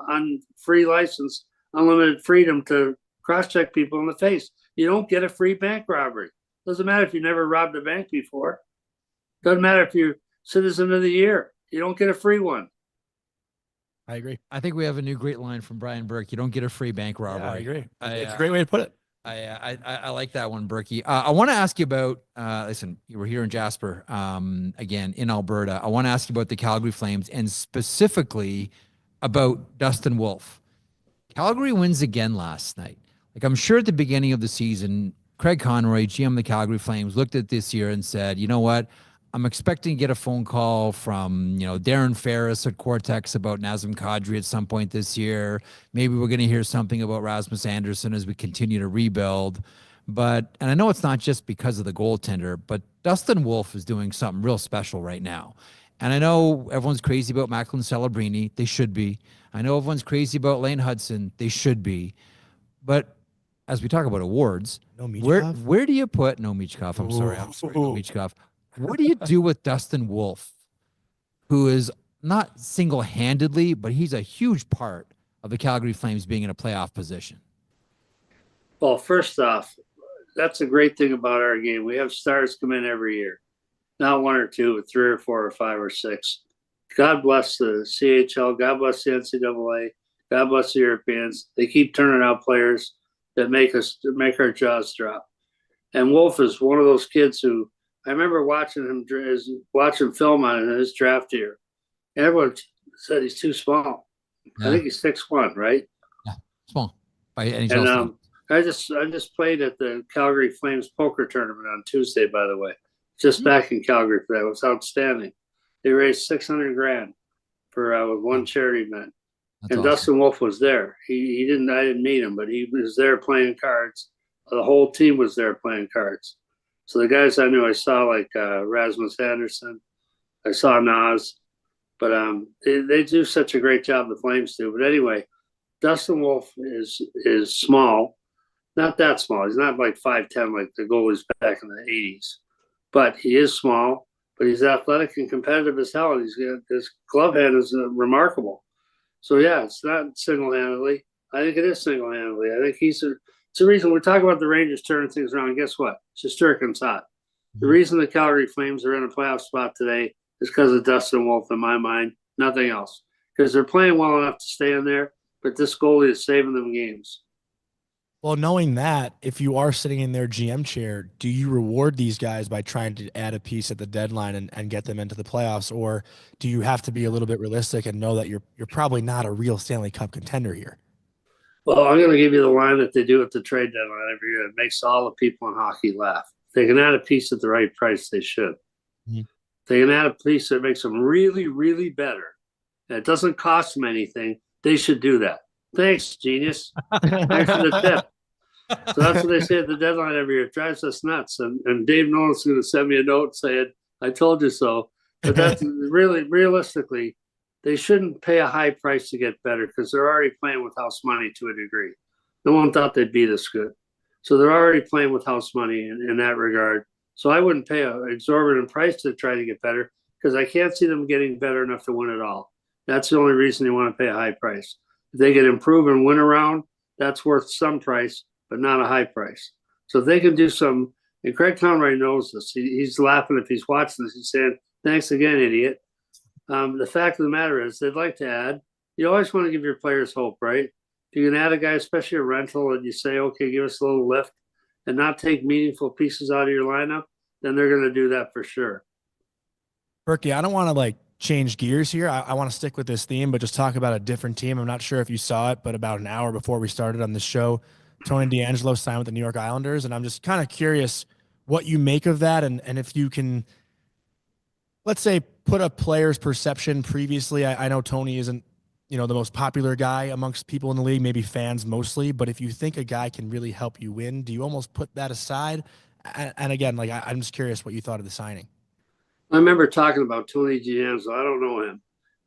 free license, unlimited freedom to cross-check people in the face. You don't get a free bank robbery. Doesn't matter if you never robbed a bank before. Doesn't matter if you're citizen of the year. You don't get a free one. I agree. I think we have a new great line from Brian Burke. You don't get a free bank robbery. Yeah, I agree. It's a great way to put it. I like that one, Berkey. I want to ask you about, listen, we're here in Jasper, again, in Alberta. I want to ask you about the Calgary Flames and specifically about Dustin Wolf. Calgary wins again last night. Like, I'm sure at the beginning of the season, Craig Conroy, GM of the Calgary Flames, looked at this year and said, you know what? I'm expecting to get a phone call from, Darren Ferris at Cortex about Nazem Kadri at some point this year. Maybe we're going to hear something about Rasmus Anderson as we continue to rebuild. And I know it's not just because of the goaltender, but Dustin Wolf is doing something real special right now. And I know everyone's crazy about Macklin Celebrini. They should be. I know everyone's crazy about Lane Hudson. They should be. But as we talk about awards, where do you put Michkov? I'm sorry, no Michkov. What do you do with Dustin Wolf, who is not single-handedly, but he's a huge part of the Calgary Flames being in a playoff position? Well, first off, that's a great thing about our game. We have stars come in every year. Not one or two, but 3 or 4 or 5 or 6. God bless the CHL. God bless the NCAA. God bless the Europeans. They keep turning out players that make our jaws drop. And Wolf is one of those kids who I remember watching film on it in his draft year. And everyone said he's too small. Yeah. I think he's 6'1", right? Yeah, small. By NHL I just played at the Calgary Flames poker tournament on Tuesday, by the way. Just back in Calgary for that. It was outstanding. They raised $600,000 for with one charity event. That's and awesome. Dustin Wolf was there. I didn't meet him, but he was there playing cards. The whole team was there playing cards. So the guys I knew, I saw like Rasmus Anderson, I saw Nas, but they do such a great job. The Flames do. But anyway, Dustin Wolf is small, not that small. He's not like 5'10" like the goalies back in the '80s, but he is small. But he's athletic and competitive as hell. And his glove hand is remarkable. So yeah, it's not single-handedly. I think it is single-handedly. I think it's the reason we're talking about the Rangers turning things around. Guess what? Shesterkin's hot. The reason the Calgary Flames are in a playoff spot today is because of Dustin Wolf, in my mind. Nothing else. Because they're playing well enough to stay in there, but this goalie is saving them games. Well, knowing that, if you are sitting in their GM chair, do you reward these guys by trying to add a piece at the deadline and get them into the playoffs, or do you have to be a little bit realistic and know that you're probably not a real Stanley Cup contender here? Well, I'm going to give you the line that they do at the trade deadline every year. It makes all the people in hockey laugh. If they can add a piece at the right price, they should. Mm-hmm. If they can add a piece that makes them really, really better, and it doesn't cost them anything, they should do that. Thanks, genius. Thanks for the tip. So that's what they say at the deadline every year. It drives us nuts. And Dave Nolan's going to send me a note saying, I told you so. But that's really, realistically, they shouldn't pay a high price to get better because they're already playing with house money to a degree. No one thought they'd be this good. So they're already playing with house money in that regard. So I wouldn't pay an exorbitant price to try to get better because I can't see them getting better enough to win it all. That's the only reason you want to pay a high price. If they can improve and win around, that's worth some price, but not a high price. So if they can do some, and Craig Conroy knows this. He's laughing if he's watching this. He's saying, thanks again, idiot. The fact of the matter is they'd like to add. You always want to give your players hope, right? If you can add a guy, especially a rental, and you say, okay, give us a little lift and not take meaningful pieces out of your lineup, then they're going to do that for sure. Berkey, I don't want to change gears here. I want to stick with this theme, but just talk about a different team. I'm not sure if you saw it, but about an hour before we started on the show, Tony DeAngelo signed with the New York Islanders, and I'm just kind of curious what you make of that, and if you can, let's say, put a player's perception previously. I know Tony isn't, the most popular guy amongst people in the league, maybe fans mostly, but if you think a guy can really help you win, do you almost put that aside? And again, I'm just curious what you thought of the signing. I remember talking about Tony DeAngelo. I don't know him.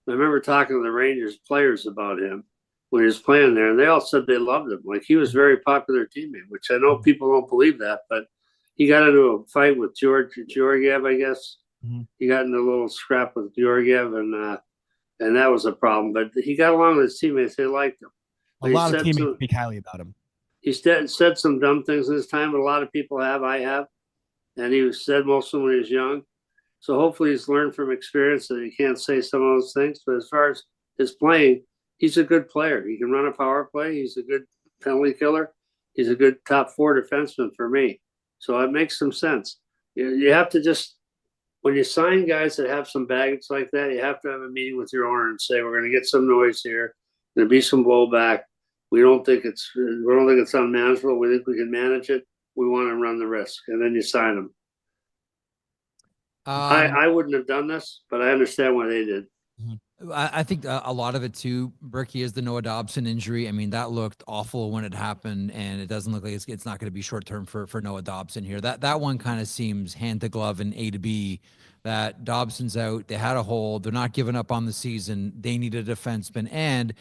I remember talking to the Rangers players about him when he was playing there, and they all said they loved him. He was a very popular teammate, which I know people don't believe that, but he got into a fight with Georgiev, I guess. Mm-hmm. He got into a little scrap with Georgiev, and that was a problem. But he got along with his teammates. They liked him. A lot of teammates speak highly about him. He said some dumb things in his time, but a lot of people have. I have. And he said most of them when he was young. So hopefully he's learned from experience that he can't say some of those things. But as far as his playing, he's a good player. He can run a power play. He's a good penalty killer. He's a good top 4 defenseman for me. So it makes some sense. You have to just, when you sign guys that have some baggage like that, you have to have a meeting with your owner and say, we're going to get some noise here. There'll be some blowback. We don't think it's unmanageable. We think we can manage it. We want to run the risk, and then you sign them. I wouldn't have done this, but I understand why they did. I think a lot of it too, Berkey, is the Noah Dobson injury. I mean, that looked awful when it happened, and it doesn't look like it's not going to be short term for Noah Dobson here. That one kind of seems hand to glove and A to B. That Dobson's out. They had a hole. They're not giving up on the season. They need a defenseman. And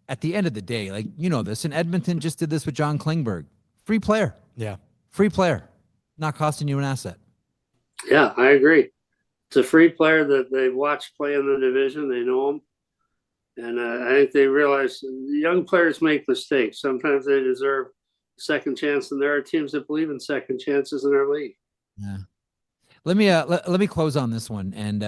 at the end of the day, like, you know this, and Edmonton just did this with John Klingberg. Free player. Yeah. Free player. Not costing you an asset. Yeah, I agree. It's a free player that they've watched play in the division. They know him. And I think they realize young players make mistakes. Sometimes they deserve a second chance, and there are teams that believe in second chances in our league. Yeah. Let me close on this one, and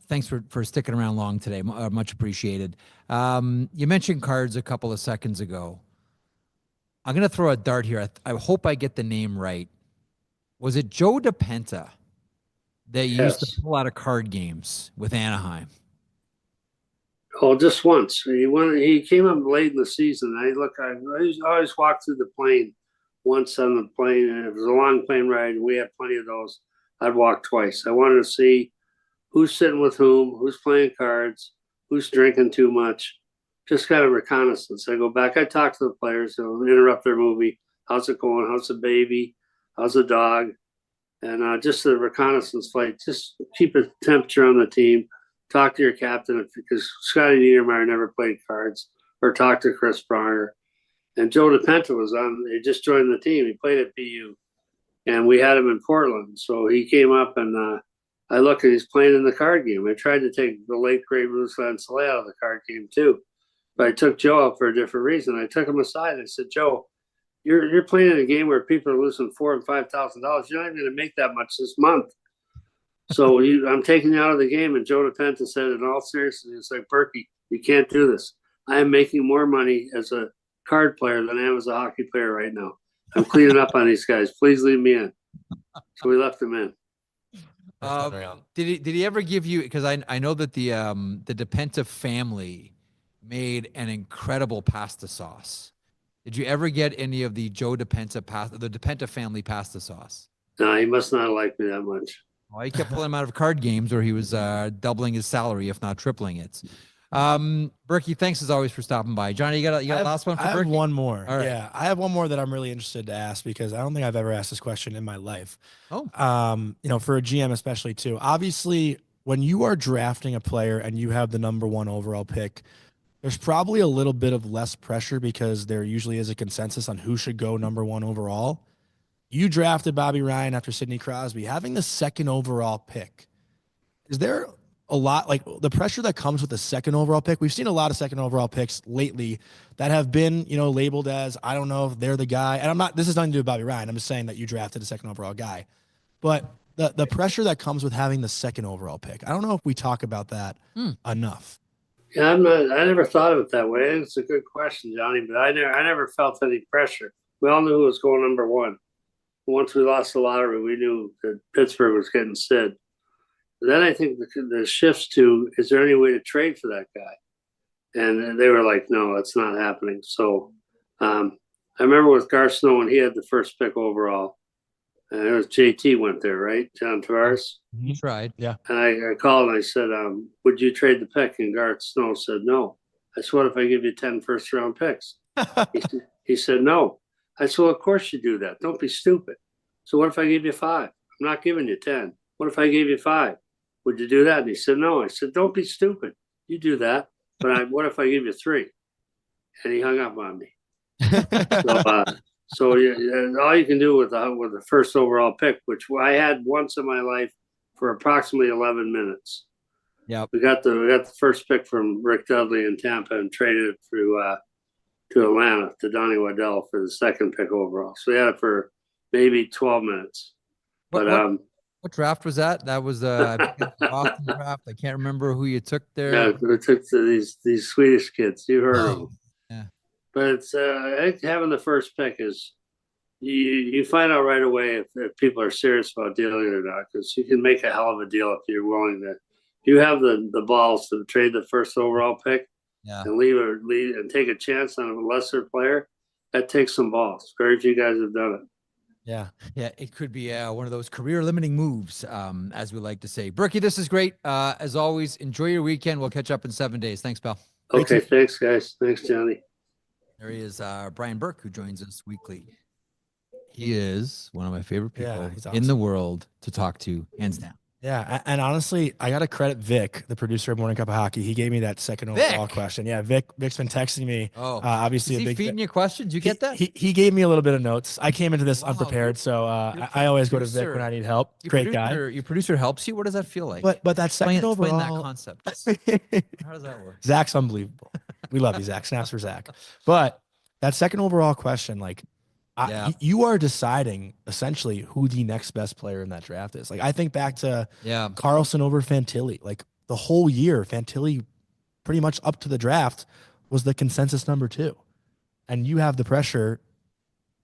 thanks for sticking around long today. Much appreciated. You mentioned Cards a couple of seconds ago. I'm going to throw a dart here. I hope I get the name right. Was it Joe DePenta that used to pull out of card games with Anaheim? Oh, just once. He came up late in the season. I always walked through the plane once on the plane, and it was a long plane ride, and we had plenty of those. I'd walk twice. I wanted to see who's sitting with whom, who's playing cards, who's drinking too much. Just kind of reconnaissance. I go back. I talk to the players. They'll interrupt their movie. How's it going? How's the baby? How's the dog? And just a reconnaissance flight. Just keep a temperature on the team. Talk to your captain, because Scotty Niedermayer never played cards, or talk to Chris Pronger. And Joe DePenta was on. He just joined the team. He played at BU. And we had him in Portland. So he came up, and I look, and he's playing in the card game. I tried to take the late great Ruslan Saleh out of the card game too. But I took Joe out for a different reason. I took him aside and I said, Joe, you're playing in a game where people are losing $4,000 and $5,000. You're not even going to make that much this month. So I'm taking you out of the game. And Joe DePenta said, in all seriousness, it's like, Berkey, you can't do this. I am making more money as a card player than I am as a hockey player right now. I'm cleaning up on these guys. Please leave me in. So we left him in. Did he ever give you? Because I know that the DePenta family made an incredible pasta sauce. Did you ever get any of the Joe DePenta the DePenta family pasta sauce? No, he must not have liked me that much. Well, he kept pulling him out of card games where he was doubling his salary, if not tripling it. Berkey, thanks as always for stopping by. Johnny, you got a last one for Berkey? I have one more. All right. Yeah, I have one more that I'm really interested to ask, because I don't think I've ever asked this question in my life. Oh. For a GM especially too. Obviously, when you are drafting a player and you have the #1 overall pick, there's probably a little bit of less pressure because there usually is a consensus on who should go #1 overall. You drafted Bobby Ryan after Sidney Crosby. Having the 2nd overall pick, is there a lot, like the pressure that comes with the 2nd overall pick? We've seen a lot of 2nd overall picks lately that have been, labeled as, I don't know if they're the guy. And this is nothing to do with Bobby Ryan. I'm just saying that you drafted a 2nd overall guy. But the pressure that comes with having the 2nd overall pick, I don't know if we talk about that enough. Yeah, I never thought of it that way. It's a good question, Johnny, but I never felt any pressure. We all knew who was going #1. Once we lost the lottery, we knew that Pittsburgh was getting Sid. Then I think the shifts to, is there any way to trade for that guy? And they were like, no, it's not happening. So I remember with Garth Snow when he had the 1st pick overall, and it was JT went there, right? John Tavares. He tried. Yeah. And I called and I said, would you trade the pick? And Garth Snow said, no. I said, what if I give you 10 first-round picks? He said, no. I said, well, of course you do that. Don't be stupid. So what if I gave you 5? I'm not giving you 10. What if I gave you 5? Would you do that? And he said, no. I said, don't be stupid. You do that. But what if I give you 3? And he hung up on me. So all you can do with the 1st overall pick, which I had once in my life for approximately 11 minutes. Yeah. We got the 1st pick from Rick Dudley in Tampa and traded it through to Atlanta to Donnie Waddell for the 2nd pick overall. So we had it for maybe 12 minutes. But What draft was that? That was the Boston draft. I can't remember who you took there. Yeah, but it took these Swedish kids. You heard of them. Yeah. But it's I think having the first pick is you find out right away if people are serious about dealing or not, because you can make a hell of a deal if you're willing to. If you have the balls to trade the first overall pick Yeah. and leave and take a chance on a lesser player, that takes some balls. Very few guys have done it. Yeah. Yeah, it could be one of those career-limiting moves, as we like to say. Burke, this is great. As always, enjoy your weekend. We'll catch up in 7 days. Thanks, pal. Okay, thanks, guys. Thanks, Johnny. There he is, Brian Burke, who joins us weekly. He is one of my favorite people he's in awesome. the world to talk to, hands down. Yeah, and honestly, I got to credit Vic, the producer of Morning Cup of Hockey. He gave me that second overall question. Yeah, Vic's been texting me. Oh, obviously is he feeding you questions? You get that? He gave me a little bit of notes. I came into this unprepared, so I always go to Vic when I need help. Great guy. Your producer helps you. What does that feel like? But that second overall, explain that concept. How does that work? Zach's unbelievable. We love you, Zach. Snaps for Zach. But that second overall question, like, you are deciding essentially who the next best player in that draft is. Like, I think back to Carlson over Fantilli. Like, the whole year, Fantilli pretty much up to the draft was the consensus number 2. And you have the pressure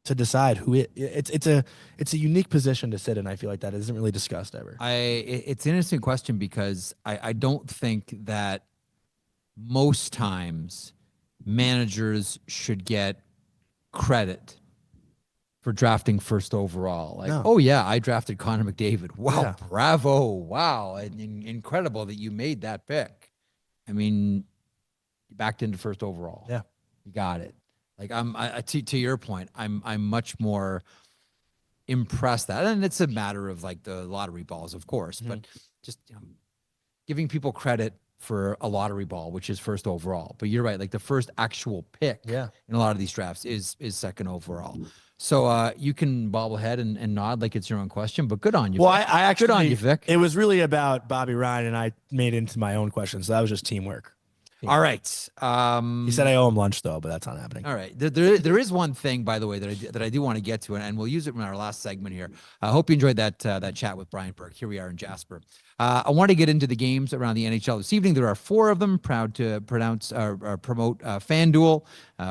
to decide who it's a unique position to sit in. I feel like that isn't really discussed ever. It's an interesting question because I don't think that most times managers should get credit for drafting first overall. Like, oh yeah, I drafted Connor McDavid. Wow, bravo. Wow. Incredible that you made that pick. I mean, you backed into first overall. Yeah. You got it. Like to your point, I'm much more impressed that, and it's a matter of like the lottery balls, of course, but just giving people credit for a lottery ball, which is first overall. But you're right, like the first actual pick in a lot of these drafts is second overall. So you can bobblehead and nod like it's your own question, but good on you. Well, Vic. I actually, good on you, Vic. It was really about Bobby Ryan, and I made it into my own question, so that was just teamwork. All right. He said I owe him lunch though, but that's not happening. All right. There is one thing, by the way, that I do want to get to, and we'll use it in our last segment here. I hope you enjoyed that chat with Brian Burke. Here we are in Jasper. I want to get into the games around the NHL this evening. There are 4 of them. Proud to promote FanDuel.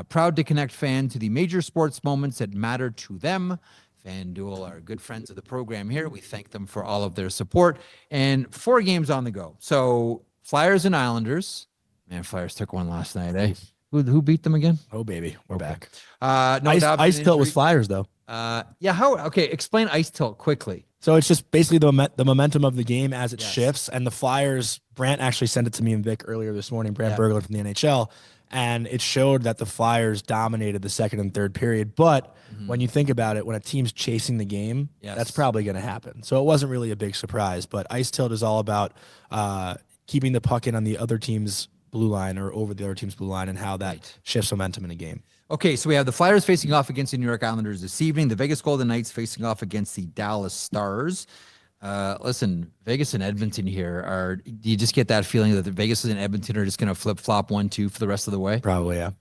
Proud to connect fans to the major sports moments that matter to them. FanDuel are good friends of the program here. We thank them for all of their support. And 4 games on the go. So Flyers and Islanders. Man, Flyers took one last night, eh? Who beat them again? Oh, baby. We're back. No Ice Tilt was Flyers, though. Explain Ice Tilt quickly. So it's just basically the momentum of the game as it shifts. And the Flyers, Brant actually sent it to me and Vic earlier this morning, Brant Berglund from the NHL. And it showed that the Flyers dominated the second and third period. But when you think about it, when a team's chasing the game, that's probably going to happen. So it wasn't really a big surprise. But Ice Tilt is all about keeping the puck in on the other team's blue line or over the other team's blue line and how that shifts momentum in a game. Okay, so we have the Flyers facing off against the New York Islanders this evening. The Vegas Golden Knights facing off against the Dallas Stars. Listen, Vegas and Edmonton here do you just get that feeling that the Vegas and Edmonton are just going to flip-flop 1-2 for the rest of the way? Probably, yeah.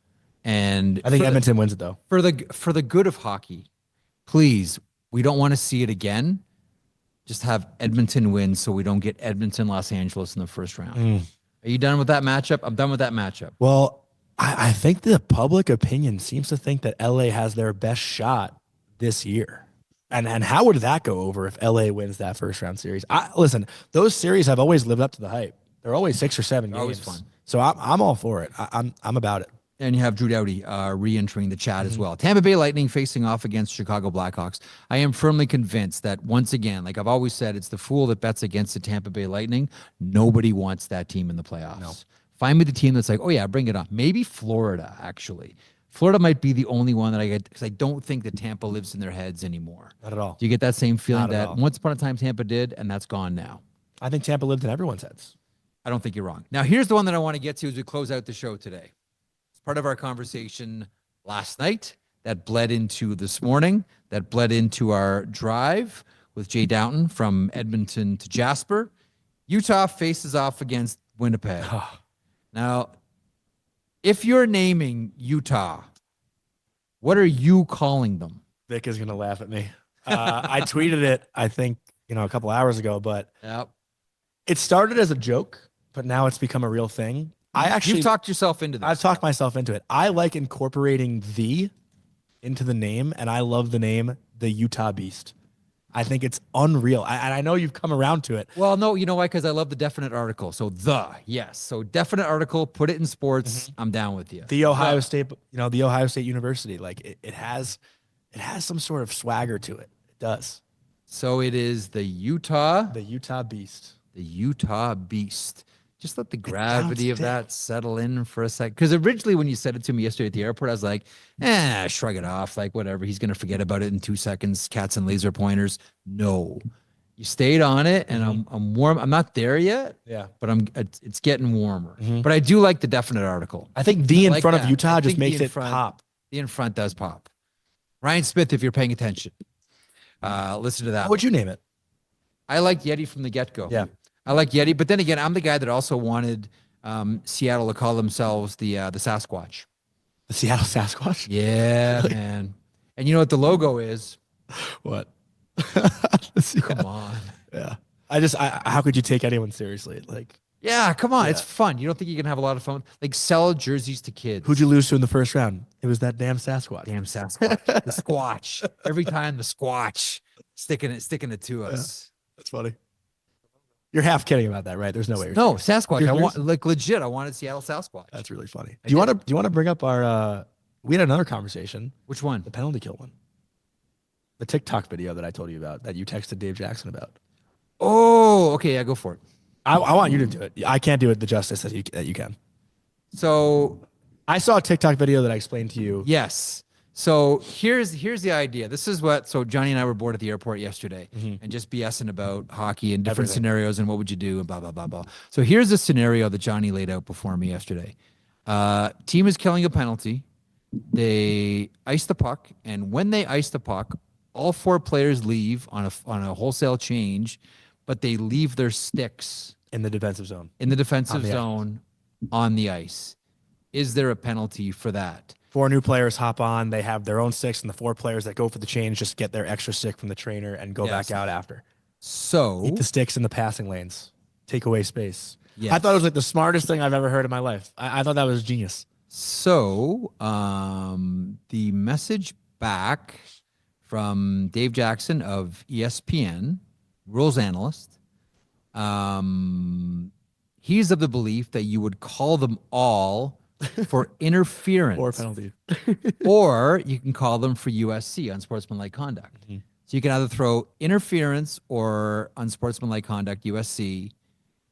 And I think Edmonton wins it, though. For the good of hockey, please, we don't want to see it again. Just have Edmonton win so we don't get Edmonton, Los Angeles in the first round. Are you done with that matchup? I'm done with that matchup. Well, I think the public opinion seems to think that LA has their best shot this year. And how would that go over if LA wins that first round series? Listen, those series have always lived up to the hype. They're always 6 or 7 games. Always fun. So I'm all for it. I'm about it. And you have Drew Doughty re-entering the chat as well. Tampa Bay Lightning facing off against Chicago Blackhawks. I am firmly convinced that once again, like I've always said, it's the fool that bets against the Tampa Bay Lightning. Nobody wants that team in the playoffs. No. Find me the team that's like, oh yeah, bring it on. Maybe Florida, actually. Florida might be the only one that I get because I don't think that Tampa lives in their heads anymore. Not at all. Do you get that same feeling that once upon a time Tampa did, and that's gone now? I think Tampa lived in everyone's heads. I don't think you're wrong. Now, here's the one that I want to get to as we close out the show today. Part of our conversation last night that bled into this morning, that bled into our drive with Jay Downton from Edmonton to Jasper. Utah faces off against Winnipeg. Now, if you're naming Utah, what are you calling them? Vic is going to laugh at me. I tweeted it, I think, a couple hours ago, but Yep. it started as a joke, but now it's become a real thing. You've talked yourself into this. I've talked myself into it. I like incorporating the into the name, and I love the name the Utah Beast. I think it's unreal. And I know you've come around to it. Well, no, you know why? Because I love the definite article. So yes. So definite article, put it in sports. I'm down with you. The Ohio State, the Ohio State University, like it has some sort of swagger to it. It does. So it is the Utah Beast. The Utah Beast. Just let the gravity of thick. that settle in for a sec. Because originally when you said it to me yesterday at the airport, I was like, shrug it off. Like, whatever. He's going to forget about it in 2 seconds. Cats and laser pointers. No. You stayed on it, and I'm warm. I'm not there yet. Yeah. But it's getting warmer. But I do like the definite article. I think the in like front that. of Utah I just think makes the in it front- pop. The in front does pop. Ryan Smith, if you're paying attention, listen to that. How would you name it? I like Yeti from the get-go. Yeah. I like Yeti, but then again, I'm the guy that also wanted Seattle to call themselves the Sasquatch. The Seattle Sasquatch? Yeah, man. And you know what the logo is? What? Come on. Yeah. How could you take anyone seriously? Like, Yeah, come on. It's fun. You don't think you can have a lot of fun? Like, sell jerseys to kids. who'd you lose to in the first round? It was that damn Sasquatch. Damn Sasquatch. The Squatch. Every time the Squatch sticking it to us. That's funny. You're half kidding about that, right? There's no way. No, Sasquatch. You're I want serious? like legit. I wanted Seattle Sasquatch. That's really funny. Do you want to bring up our? We had another conversation. Which one? The penalty kill one. The TikTok video that I told you about that you texted Dave Jackson about. Oh, okay. Yeah, go for it. I want you to do it. I can't do it the justice that you can. So I saw a TikTok video that I explained to you. yes. So here's the idea. This is so Johnny and I were bored at the airport yesterday and just BSing about hockey and different scenarios and what would you do and blah, blah, blah, blah. So here's the scenario that Johnny laid out before me yesterday. Team is killing a penalty. They ice the puck. And when they ice the puck, all 4 players leave on a wholesale change, but they leave their sticks In the defensive zone. in the defensive On the ice. zone on the ice. Is there a penalty for that? 4 new players hop on. They have their own sticks, and the 4 players that go for the change just get their extra stick from the trainer and go Yes. back out after. So Eat the sticks in the passing lanes. Take away space. Yes. I thought it was like the smartest thing I've ever heard in my life. I thought that was genius. So the message back from Dave Jackson of ESPN, rules analyst, he's of the belief that you would call them all for interference. Or penalty. Or you can call them for USC, unsportsmanlike conduct. So you can either throw interference or unsportsmanlike conduct, USC,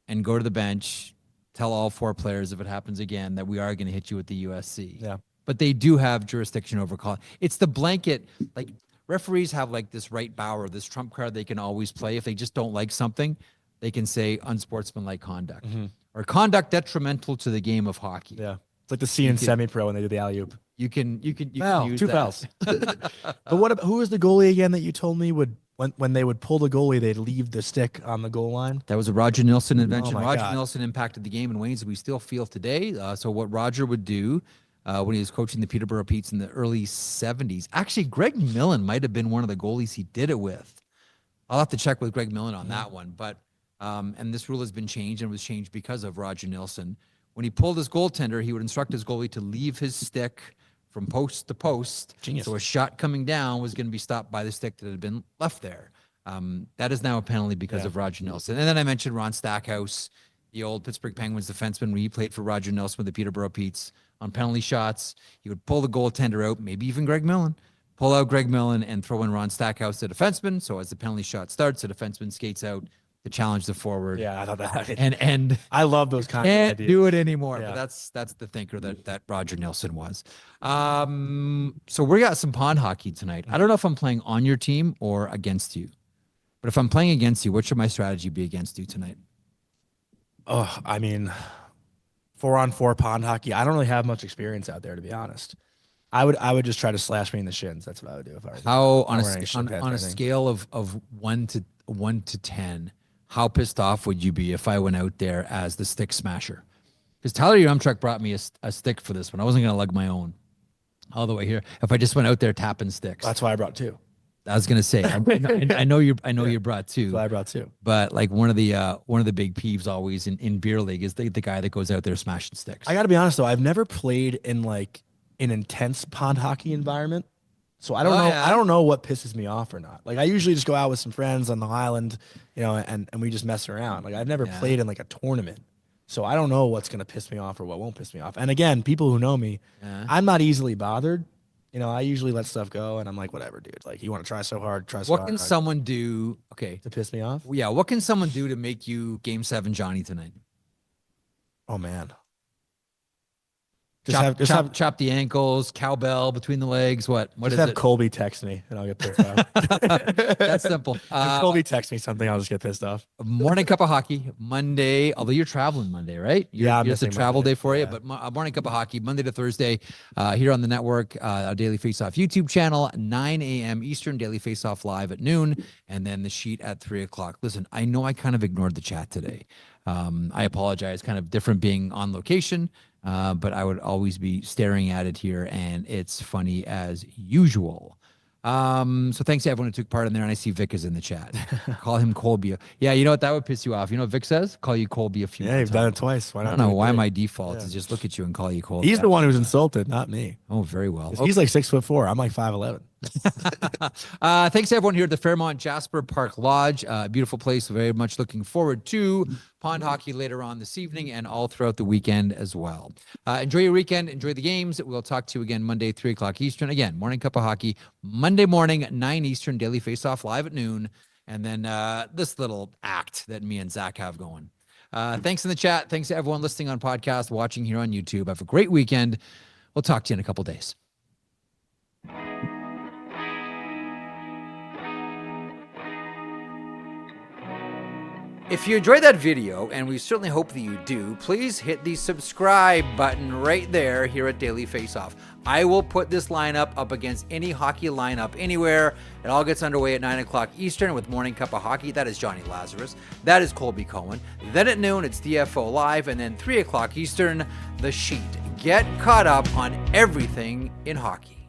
and go to the bench, tell all 4 players if it happens again that we are going to hit you with the USC. Yeah. But they do have jurisdiction over call. It's the blanket, like referees have like this right bower, this trump card they can always play. If they just don't like something, they can say unsportsmanlike conduct or conduct detrimental to the game of hockey. Yeah. It's like the scene in semi-pro when they do the alley-oop. You can Foul, use 2 that. fouls. But who was the goalie again that you told me would when they would pull the goalie, they'd leave the stick on the goal line? That was a Roger Nilsson invention. my Roger God. Nilsson impacted the game in ways that we still feel today. So what Roger would do when he was coaching the Peterborough Petes in the early 70s, actually Greg Millen might have been one of the goalies he did it with. I'll have to check with Greg Millen on that one. But and this rule has been changed and was changed because of Roger Nilsson. When he pulled his goaltender, he would instruct his goalie to leave his stick from post to post. Genius. So a shot coming down was going to be stopped by the stick that had been left there. That is now a penalty because of Roger Nilsson. And then I mentioned Ron Stackhouse, the old Pittsburgh Penguins defenseman, when he played for Roger Nilsson with the Peterborough Petes on penalty shots. He would pull the goaltender out, maybe even Greg Millen, pull out Greg Millen and throw in Ron Stackhouse, the defenseman. So as the penalty shot starts, the defenseman skates out to challenge the forward. Yeah, I thought that. And I love those kind of can't ideas. do it anymore. Yeah. But that's the thinker that Roger Nilsson was. So we got some pond hockey tonight. I don't know if I'm playing on your team or against you. But if I'm playing against you, what should my strategy be against you tonight? Oh, I mean, 4-on-4 pond hockey. I don't really have much experience out there, to be honest. I would just try to slash me in the shins. That's what I would do if I were. How on I'm wearing a shin pad, a I think. scale of 1 to 10, how pissed off would you be if I went out there as the stick smasher? Because Tyler Yaremchuk brought me a stick for this one. I wasn't going to lug my own all the way here. If I just went out there tapping sticks. That's why I brought 2. I was gonna say, I know you brought two. So I brought two. But like one of the big peeves always in beer league is the guy that goes out there smashing sticks. I got to be honest though, I've never played in like an intense pond hockey environment, so I don't know. Yeah. I don't know what pisses me off or not. Like I usually just go out with some friends on the island, and we just mess around. Like I've never played in like a tournament, so I don't know what's gonna piss me off or what won't piss me off. And again, people who know me, I'm not easily bothered. I usually let stuff go, and I'm like, whatever, dude. Like, you want to try so hard, try so hard. What can someone do? Okay, to piss me off? Yeah, what can someone do to make you Game 7 Johnny tonight? Oh man, chop the ankles, cowbell between the legs. What just is have it? Colby text me, and I'll get pissed off. That's simple. If Colby texts me something, I'll just get pissed off. Morning cup of hockey Monday. Although you're traveling Monday, right? It's a travel day for you. But morning cup of hockey Monday to Thursday here on the network, our Daily Faceoff YouTube channel, 9 a.m. Eastern. Daily Faceoff live at noon, and then the sheet at 3:00. Listen, I know I kind of ignored the chat today. I apologize. Kind of different being on location. But I would always be staring at it here, and it's funny as usual. So thanks to everyone who took part in there, and I see Vic is in the chat. Call him Colby. Yeah, you know what? That would piss you off. You know what Vic says? Call you Colby a few times. Yeah, you've done it twice. Why not? I don't know why my default is just look at you and call you Colby. He's the one who's insulted, not me. Oh, very well. He's like 6'4". I'm like 5'11". Thanks to everyone here at the Fairmont Jasper Park Lodge. Beautiful place. Very much looking forward to pond hockey later on this evening and all throughout the weekend as well. Enjoy your weekend. Enjoy the games. We'll talk to you again Monday, 3:00 Eastern. Again, morning cup of hockey Monday morning, 9 Eastern. Daily Face-Off live at noon. And then this little act that me and Zach have going. Thanks in the chat. Thanks to everyone listening on podcast, watching here on YouTube. Have a great weekend. We'll talk to you in a couple days. If you enjoyed that video, and we certainly hope that you do, please hit the subscribe button right there here at Daily Faceoff. I will put this lineup up against any hockey lineup anywhere. It all gets underway at 9:00 Eastern with Morning Cup of Hockey. That is Jonny Lazarus. That is Colby Cohen. Then at noon, it's DFO Live. And then 3:00 Eastern, The Sheet. Get caught up on everything in hockey.